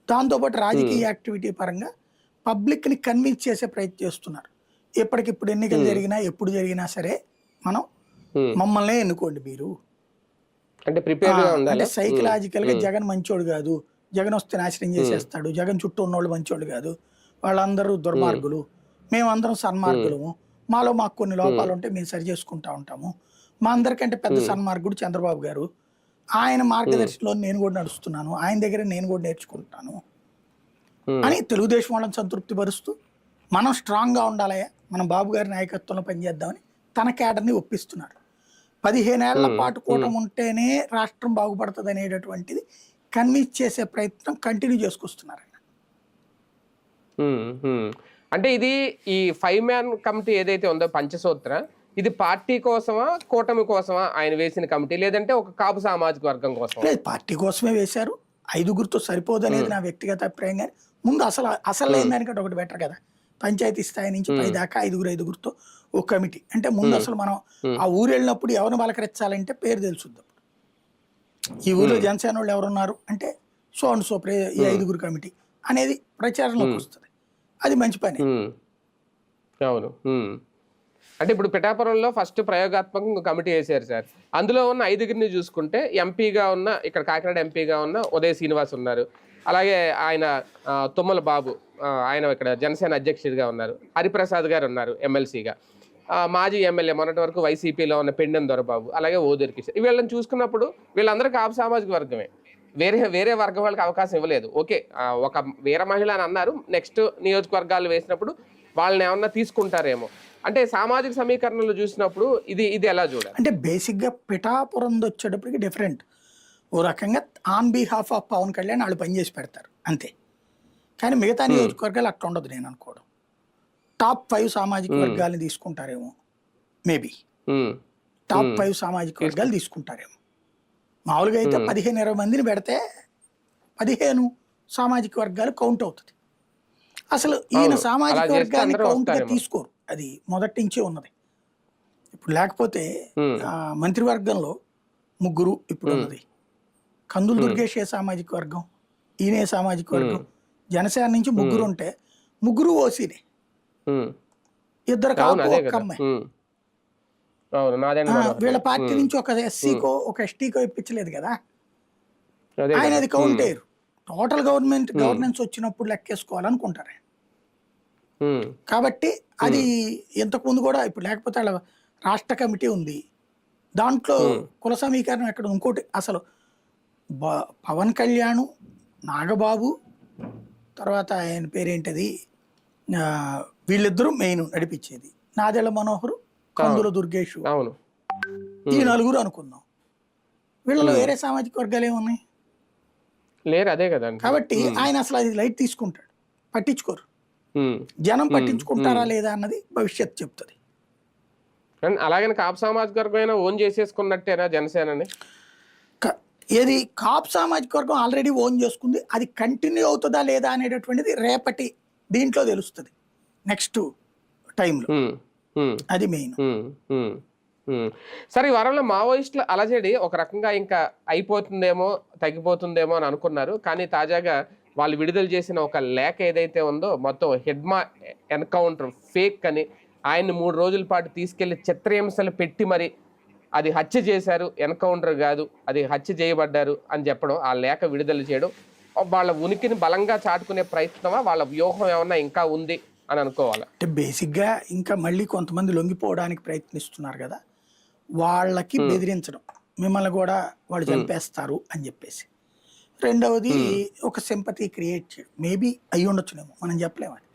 దాంతోపాటు రాజకీయ యాక్టివిటీ పరంగా పబ్లిక్ని కన్విన్స్ చేసే ప్రయత్నం చేస్తున్నారు. ఎప్పటికిప్పుడు ఎన్నికలు జరిగినా ఎప్పుడు జరిగినా సరే మనం మమ్మల్నే ఎన్నుకోండి మీరు అంటే సైకలాజికల్గా జగన్ మంచోడు కాదు, జగన్ వస్తే నాశనం చేసేస్తాడు, జగన్ చుట్టూ ఉన్నోళ్ళు మంచోళ్ళు కాదు, వాళ్ళందరూ దుర్మార్గులు, మేమందరం సన్మార్గులము, మాకు కొన్ని లోపాలు ఉంటే మేము సరి చేసుకుంటా ఉంటాము, మా అందరికంటే పెద్ద సన్మార్గుడు చంద్రబాబు గారు, ఆయన మార్గదర్శిలో నేను కూడా నడుస్తున్నాను, ఆయన దగ్గర నేను కూడా నేర్చుకుంటాను అని తెలుగుదేశం వాళ్ళని సంతృప్తి పరుస్తూ మనం స్ట్రాంగ్గా ఉండాలయ్యా, మనం బాబు గారి నాయకత్వంలో పనిచేద్దామని తన క్యాడర్ని ఒప్పిస్తున్నారు. 15 ఏళ్ల పాటు కూటమి ఉంటేనే రాష్ట్రం బాగుపడుతుంది అనేటటువంటిది కన్విన్స్ చేసే ప్రయత్నం కంటిన్యూ చేసుకొస్తున్నారు. అంటే ఇది ఈ 5 మ్యాన్ కమిటీ ఏదైతే ఉందో పంచసూత్ర, ఇది పార్టీ కోసమా కూటమి కోసమా ఆయన వేసిన కమిటీ, లేదంటే ఒక కాపు సామాజిక వర్గం కోసం? పార్టీ కోసమే వేశారు. 5గురితో సరిపోదు అనేది నా వ్యక్తిగత అభిప్రాయం. కానీ ముందు అసలు లేని దానికంటే ఒకటి బెటర్ కదా, పంచాయతీ స్థాయి నుంచి పై దాకా 5గురితో ఒక కమిటీ అంటే ముందు అసలు మనం ఆ ఊరు వెళ్ళినప్పుడు ఎవరిని బలకరించాలంటే పేరు తెలుసుద్దాం. ఈ ఊరిలో జనసేన వాళ్ళు ఎవరున్నారు అంటే సో అండ్ సో ఈ 5గురు కమిటీ అనేది ప్రచారంలోకి వస్తుంది. అది మంచి పని. అవును. అంటే ఇప్పుడు పిఠాపురంలో ఫస్ట్ ప్రయోగాత్మకంగా కమిటీ వేసారు సార్. అందులో ఉన్న 5గురిని చూసుకుంటే ఎంపీగా ఉన్న, ఇక్కడ కాకినాడ ఎంపీగా ఉన్న ఉదయ్ శ్రీనివాస్ ఉన్నారు, అలాగే ఆయన తుమ్మల బాబు, ఆయన ఇక్కడ జనసేన అధ్యక్షుడిగా ఉన్నారు, హరిప్రసాద్ గారు ఉన్నారు ఎమ్మెల్సీగా, మాజీ ఎమ్మెల్యే మొన్నటి వరకు వైసీపీలో ఉన్న పెండెం దొరబాబు, అలాగే ఓదూరి కిషోర్. వీళ్ళని చూసుకున్నప్పుడు వీళ్ళందరూ కాపు సామాజిక వర్గమే, వేరే వర్గం వాళ్ళకి అవకాశం ఇవ్వలేదు. ఓకే, ఒక వీర మహిళ అని అన్నారు, నెక్స్ట్ నియోజకవర్గాలు వేసినప్పుడు వాళ్ళని ఏమన్నా తీసుకుంటారేమో. అంటే సామాజిక సమీకరణలు చూసినప్పుడు ఇది ఎలా చూడాలి అంటే బేసిక్గా పిఠాపురం వచ్చేటప్పటికి డిఫరెంట్. ఓ రకంగా on behalf of Pawan Kalyan వాళ్ళు పనిచేసి పెడతారు అంతే. కానీ మిగతా నియోజకవర్గాలు అట్లా ఉండదు నేను అనుకోవడం. టాప్ 5 సామాజిక వర్గాలను తీసుకుంటారేమో, మేబీ టాప్ 5 సామాజిక వర్గాలు తీసుకుంటారేమో. మామూలుగా అయితే 15-20 మందిని పెడితే 15 సామాజిక వర్గాలు కౌంట్ అవుతుంది. అసలు ఈయన సామాజిక వర్గాన్ని కౌంట్గా తీసుకోరు, అది మొదటి నుంచే ఉన్నది. ఇప్పుడు లేకపోతే మంత్రివర్గంలో 3 ఇప్పుడు ఉన్నది. కందులు దుర్గేష్ ఏ సామాజిక వర్గం, ఈయనే సామాజిక వర్గం. జనసేన నుంచి 3 ఉంటే 3 ఓసీనే, 2 కాపు, 1 అమ్మాయి. వీళ్ళ పార్టీ నుంచి ఒక ఎస్సీకో ఒక ఎస్టీకో ఇప్పించలేదు కదా, ఆయన అది కౌంట్ అయ్యారు. టోటల్ గవర్నెన్స్ వచ్చినప్పుడు లెక్కేసుకోవాలనుకుంటారు. కాబట్టి అది ఇంతకుముందు కూడా ఇప్పుడు లేకపోతే వాళ్ళ రాష్ట్ర కమిటీ ఉంది, దాంట్లో కుల సమీకరణం ఎక్కడ. ఇంకోటి అసలు పవన్ కళ్యాణ్, నాగబాబు, తర్వాత ఆయన పేరేంటది, వీళ్ళిద్దరూ మెయిన్ నడిపించేది. నాదెళ్ల మనోహర్, కందుల దుర్గేష్, ఈ 4 అనుకుందాం. వీళ్ళలో వేరే సామాజిక వర్గాలు ఏమున్నాయి లేరు, అదే కదా. కాబట్టి ఆయన అసలు అది లైట్ తీసుకుంటాడు, పట్టించుకోరు. జనం పట్టించుకుంటారా లేదా అన్నది భవిష్యత్తు చెప్తుంది. అలాగని కాపు సామాజిక వర్గం ఓన్ చేసేసుకున్నట్టేనా జనసేనని? ఏది కాపు సామాజిక వర్గం ఆల్రెడీ ఓన్ చేసుకుంది, అది కంటిన్యూ అవుతుందా లేదా అనేటటువంటిది రేపటి దీంట్లో తెలుస్తుంది నెక్స్ట్ టైంలో. ఉమ్, ఉమ్, అది మెయిన్. ఉమ్, ఉమ్, ఉమ్. సరే, ఈ వారంలో మావోయిస్టుల అలజడి ఒక రకంగా ఇంకా అయిపోతుందేమో, తగ్గిపోతుందేమో అని అనుకున్నారు. కానీ తాజాగా వాళ్ళు విడుదల చేసిన ఒక లేఖ ఏదైతే ఉందో, మొత్తం హెడ్మా ఎన్కౌంటర్ ఫేక్ అని, ఆయన్ని 3 రోజుల పాటు తీసుకెళ్లి చిత్రహింసలు పెట్టి మరి అది హత్య చేశారు, ఎన్కౌంటర్ కాదు, అది హత్య చేయబడ్డారు అని చెప్పడం, ఆ లేఖ విడుదల చేయడం వాళ్ళ ఉనికిని బలంగా చాటుకునే ప్రయత్నమా, వాళ్ళ వ్యూహం ఏమన్నా ఇంకా ఉంది అని అనుకోవాలా? అంటే బేసిక్గా ఇంకా మళ్ళీ కొంతమంది లొంగిపోవడానికి ప్రయత్నిస్తున్నారు కదా, వాళ్ళకి బెదిరించడం, మిమ్మల్ని కూడా వాళ్ళు చంపేస్తారు అని చెప్పేసి. రెండవది ఒక సింపతి క్రియేట్ చేయడం, మేబీ అయ్యి ఉండొచ్చునేమో, మనం చెప్పలేము అది.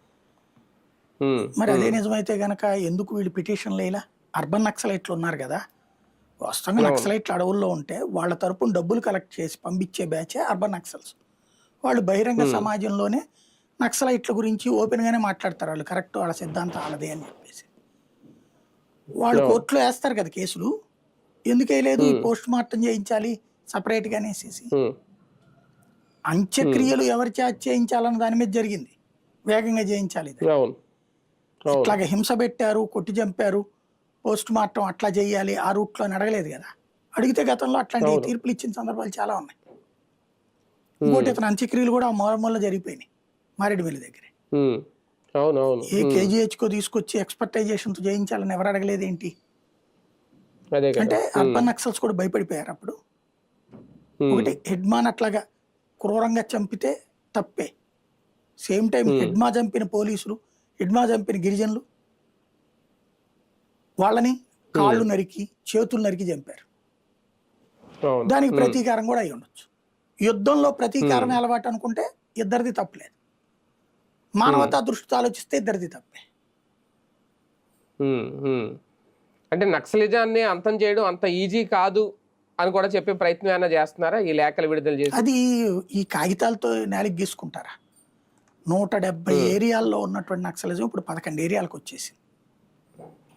మరి అదే నిజమైతే గనక ఎందుకు వీళ్ళు పిటిషన్లు ఇలా? అర్బన్ నక్సలైట్లు ఉన్నారు కదా, వాస్తవంగా నక్సలైట్లు అడవుల్లో ఉంటే వాళ్ళ తరపున డబ్బులు కలెక్ట్ చేసి పంపించే బ్యాచే అర్బన్ నక్సల్స్. వాళ్ళు బహిరంగ సమాజంలోనే నక్సలైట్ల గురించి ఓపెన్గానే మాట్లాడతారు, వాళ్ళు కరెక్ట్, వాళ్ళ సిద్ధాంతం వాళ్ళదే అని చెప్పేసి. వాళ్ళు కోర్టులో వేస్తారు కదా కేసులు, ఎందుకు వేయలేదు, పోస్ట్ మార్టం చేయించాలి సపరేట్గా అనేసి. అంత్యక్రియలు ఎవరి చేత చేయించాలన్న దాని మీద జరిగింది, వేగంగా చేయించాలి. ఇట్లాగే హింస పెట్టారు, కొట్టి చంపారు, పోస్ట్ మార్టం అట్లా చేయాలి ఆ రూట్లో అని అడగలేదు కదా. అడిగితే గతంలో అట్లాంటి తీర్పులు ఇచ్చిన సందర్భాలు చాలా ఉన్నాయి. ఇంకోటి ఇతను అంత్యక్రియలు కూడా మూల జరిగిపోయినాయి మారేడుమిల్లి దగ్గరే. ఏ కేజీహెచ్కో తీసుకొచ్చి ఎక్స్పర్టైజేషన్తో చేయించాలని ఎవరు అడగలేదు ఏంటి అంటే, అర్బన్ నక్సల్స్ కూడా భయపడిపోయారు అప్పుడు. ఒకటి హెడ్మాన్ అట్లాగా క్రూరంగా చంపితే తప్పే, సేమ్ టైం హెడ్మా చంపిన పోలీసులు, హెడ్మా చంపిన గిరిజనులు, వాళ్ళని కాళ్ళు నరికి చేతులు నరికి చంపారు. దానికి ప్రతీకారం కూడా అయి ఉండొచ్చు. యుద్ధంలో ప్రతీకారం అలవాటు అనుకుంటే ఇద్దరిది తప్పులేదు, మానవతా దృష్టితో ఆలోచిస్తే ఇద్దరిది తప్పే. అంటే నక్సలిజాన్ని అంతం చేయడం అంత ఈజీ కాదు అని కూడా చెప్పే ప్రయత్నం ఏమైనా చేస్తున్నారా ఈ లేఖలు విడుదల చేసి? అది ఈ కాగితాలతో నేలకి గీసుకుంటారా? 170 ఏరియాల్లో ఉన్నటువంటి నక్సలిజం ఇప్పుడు 11 ఏరియాలకు వచ్చేసింది.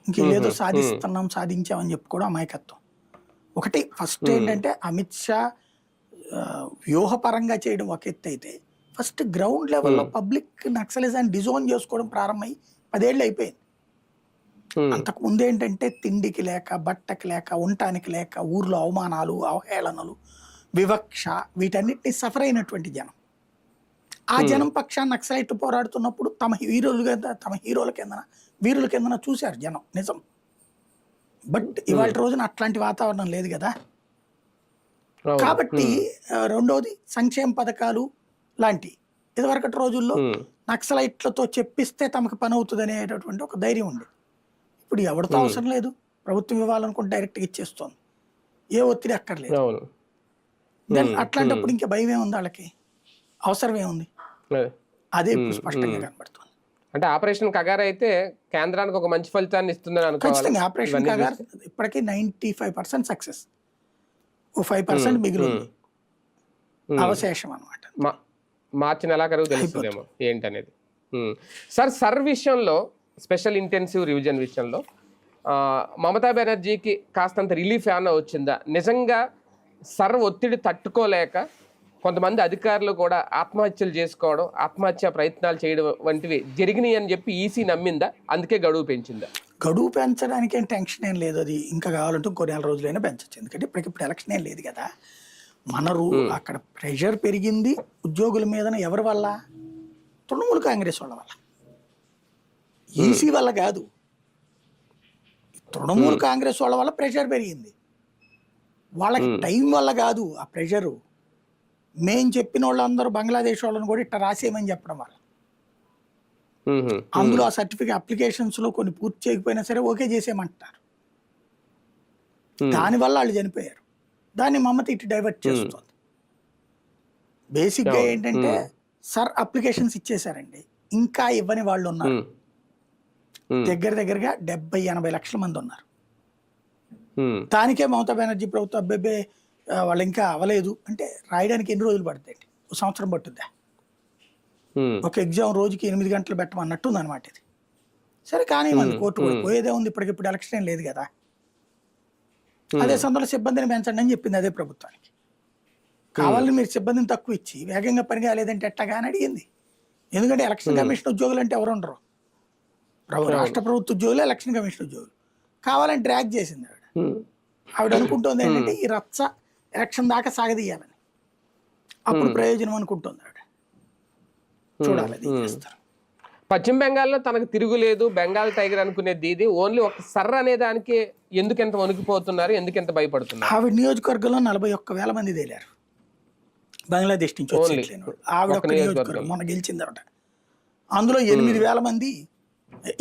ఇంకేదో సాధిస్తున్నాం, సాధించామని చెప్పుకోవడం అమాయకత్వం. ఒకటి ఫస్ట్ ఏంటంటే, అమిత్ షా వ్యూహపరంగా చేయడం ఒక ఎత్తు అయితే, ఫస్ట్ గ్రౌండ్ లెవెల్లో పబ్లిక్ నక్సలిజాన్ని డిజోన్ చేసుకోవడం ప్రారంభమై 10 ఏళ్ళు అయిపోయింది. అంతకు ముందు ఏంటంటే, తిండికి లేక, బట్టకి లేక, ఉండటానికి లేక, ఊర్లో అవమానాలు, అవహేళనలు, వివక్ష, వీటన్నిటిని సఫర్ అయినటువంటి జనం. ఆ జనం పక్షాన్ని నక్సలైట్ పోరాడుతున్నప్పుడు తమ హీరోల కిందన, వీరుల కిందన చూశారు జనం, నిజం. బట్ ఇవాళ రోజున అట్లాంటి వాతావరణం లేదు కదా. కాబట్టి రెండోది సంక్షేమ పథకాలు లాంటి, ఇదివరకటి రోజుల్లో నక్సలైట్లతో చెప్పిస్తే తమకు పని అవుతుంది అనేటటువంటి ఒక ధైర్యం ఉంది. ఇప్పుడు ఎవరితో అవసరం లేదు, ప్రభుత్వం ఇవ్వాలనుకుంటే డైరెక్ట్గా ఇచ్చేస్తోంది, ఏ ఒత్తిడి అక్కర్లేదు. దెన్ అట్లాంటప్పుడు ఇంకా భయం ఏముంది వాళ్ళకి, అవసరం ఏముంది? అదే ఇప్పుడు స్పష్టంగా కనబడుతుంది. అంటే ఆపరేషన్ కగార్ అయితే కేంద్రానికి ఒక మంచి ఫలితాన్ని ఇస్తుందని అనుకోవాలి. ఖచ్చితంగా ఆపరేషన్ కగార్ ఇప్పటికీ 95% సక్సెస్, ఓ 5% మిగిలింది అవశేషం అనమాట. మార్చి నెలాఖరుకు తెలుస్తుందేమో ఏంటనేది. సార్ విషయంలో, స్పెషల్ ఇంటెన్సివ్ రివిజన్ విషయంలో మమతా బెనర్జీకి కాస్తంత రిలీఫ్ ఏమన్నా వచ్చిందా? నిజంగా ఒత్తిడి తట్టుకోలేక కొంతమంది అధికారులు కూడా ఆత్మహత్యలు చేసుకోవడం, ఆత్మహత్య ప్రయత్నాలు చేయడం వంటివి జరిగినాయి అని చెప్పి ఈసీ నమ్మిందా? అందుకే గడువు పెంచిందా? గడువు పెంచడానికి ఏం టెన్షన్ ఏం లేదు, అది ఇంకా కావాలంటే కొన్ని నెల రోజులైనా పెంచచ్చు. ఎందుకంటే ఇప్పటికిప్పుడు ఎలక్షన్ ఏం లేదు కదా. అక్కడ ప్రెషర్ పెరిగింది ఉద్యోగుల మీద ఎవరి వల్ల? తృణమూల్ కాంగ్రెస్ వాళ్ళ వల్ల, ఈసీ వల్ల కాదు. తృణమూల్ కాంగ్రెస్ వాళ్ళ వల్ల ప్రెషర్ పెరిగింది, వాళ్ళకి టైం వల్ల కాదు ఆ ప్రెషరు. మేం చెప్పిన వాళ్ళందరూ బంగ్లాదేశ్ వాళ్ళని కూడా ఇట్లా రాసేయమని చెప్పడం వల్ల. అందులో ఆ సర్టిఫికేట్ అప్లికేషన్స్లో కొన్ని పూర్తి చేయకపోయినా సరే ఓకే చేసేయమంటారు. దానివల్ల వాళ్ళు చనిపోయారు. దాన్ని మమత ఇటు డైవర్ట్ చేస్తుంది. బేసిక్గా ఏంటంటే, అప్లికేషన్స్ ఇచ్చేసారండి, ఇంకా ఇవ్వని వాళ్ళు ఉన్నారు. దగ్గరగా 70-80 లక్షల మంది ఉన్నారు. దానికే మమతా బెనర్జీ ప్రభుత్వం అబ్బాయి వాళ్ళు ఇంకా అవ్వలేదు అంటే రాయడానికి ఎన్ని రోజులు పడుతుంది? 1 సంవత్సరం పట్టుద్దా? ఒక ఎగ్జామ్ రోజుకి 8 గంటలు పెట్టమన్నట్టు ఉంది అనమాట ఇది. సరే కానీ మన కోర్టు కూడా పోయేదే ఉంది, ఇప్పటికిప్పుడు ఎలక్షన్ ఏం లేదు కదా. అదే సందర్భంలో సిబ్బందిని పెంచండి అని చెప్పింది అదే ప్రభుత్వానికి. కావాలని మీరు సిబ్బందిని తక్కువ ఇచ్చి వేగంగా పని కాలేదంటే ఎట్టగా అని అడిగింది. ఎందుకంటే ఎలక్షన్ కమిషన్ ఉద్యోగులు అంటే ఎవరు ఉండరు, రాష్ట్ర ప్రభుత్వ ఉద్యోగులు, ఎలక్షన్ కమిషన్ ఉద్యోగులు. కావాలని డ్రాగ్ చేసింది ఆవిడ. ఆవిడ అనుకుంటుంది ఏంటంటే ఈ రచ్చ ఎలక్షన్ దాకా సాగదీయాలని, అప్పుడు ప్రయోజనం అనుకుంటుంది ఆవిడ. చూడాలి అది చేస్తారు. పశ్చిమ బెంగాల్లో తనకు తిరుగులేదు, బెంగాల్ టైగర్ అనుకునేది ఇది ఓన్లీ ఒక సర్ర అనే దానికి ఎందుకు ఎంత వణికిపోతున్నారు, ఎందుకు ఎంత భయపడుతున్నారు? ఆవిడ నియోజకవర్గంలో 41,000 మంది తేలారు బంగ్లాదేశ్ నుంచి వచ్చి. ఆవిడ ఒక్క నియోజకవర్గం మొన్న గెలిచింది ఆవిడ. అందులో 8,000 మంది,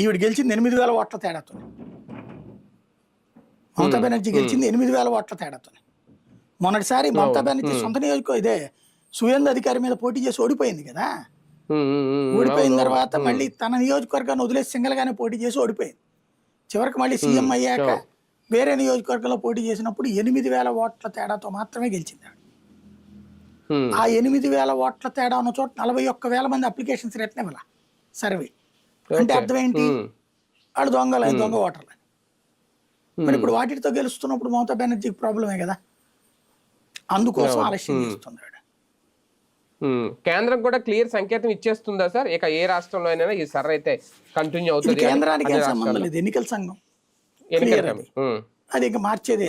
ఈవిడ గెలిచింది 8,000 ఓట్ల తేడాతో. మమతా బెనర్జీ గెలిచింది 8,000 ఓట్ల తేడాతో. మొన్నటిసారి మమతా బెనర్జీ సొంత నియోజకవర్గం ఇదే సువేంద్ర అధికారి మీద పోటీ చేసి ఓడిపోయింది కదా. ఓడిపోయిన తర్వాత మళ్ళీ తన నియోజకవర్గాన్ని వదిలేసి సింగల్ గానే పోటీ చేసి ఓడిపోయింది. చివరికి మళ్ళీ సీఎం అయ్యాక వేరే నియోజకవర్గంలో పోటీ చేసినప్పుడు 8,000 ఓట్ల తేడాతో మాత్రమే గెలిచింది. ఆ 8,000 ఓట్ల తేడా ఉన్న చోట 41,000 మంది అప్లికేషన్స్ రిటర్న్ ఇవ్వాల సర్వే. అంటే అర్థం ఏంటి, వాళ్ళు దొంగ ఓటర్లని. మరి ఇప్పుడు వాటితో గెలుస్తున్నప్పుడు మమతా బెనర్జీకి ప్రాబ్లమే కదా, అందుకోసం ఆలస్యం చేస్తున్నాడు. కేంద్రం కూడా క్లియర్ సంకేతం ఇచ్చేస్తుందా సార్, ఇక ఏ రాష్ట్రంలో అయినా ఈ సర్ర అయితే కంటిన్యూ అవుతుంది? కేంద్రానికి ఏం సంబంధం లేదు, ఎన్నికల సంఘం అది ఇంకా మార్చేది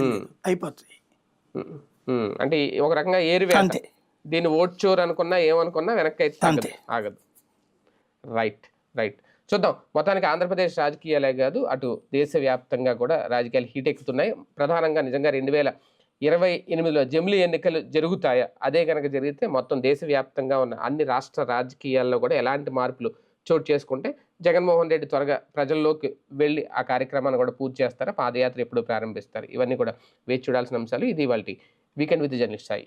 అయిపోతుంది. అంటే ఒక రకంగా ఏరివేత, దీన్ని ఓట్ చోర్ అనుకున్నా ఏమనుకున్నా వెనక్కి అయితే ఆగదు. రైట్. చూద్దాం. మొత్తానికి ఆంధ్రప్రదేశ్ రాజకీయాలే కాదు, అటు దేశవ్యాప్తంగా కూడా రాజకీయాలు హీట్ ఎక్కుతున్నాయి. ప్రధానంగా నిజంగా 2028లో జమిలీ ఎన్నికలు జరుగుతాయా, అదే కనుక జరిగితే మొత్తం దేశవ్యాప్తంగా ఉన్న అన్ని రాష్ట్ర రాజకీయాల్లో కూడా ఎలాంటి మార్పులు చోటు చేసుకుంటే జగన్మోహన్ రెడ్డి త్వరగా ప్రజల్లోకి వెళ్ళి ఆ కార్యక్రమాన్ని కూడా పూర్తి చేస్తారా, పాదయాత్ర ఎప్పుడు ప్రారంభిస్తారు, ఇవన్నీ కూడా వేచి చూడాల్సిన అంశాలు. ఇది ఇవాల్టి వీకెండ్ విత్ జర్నలిస్ట్ సాయి.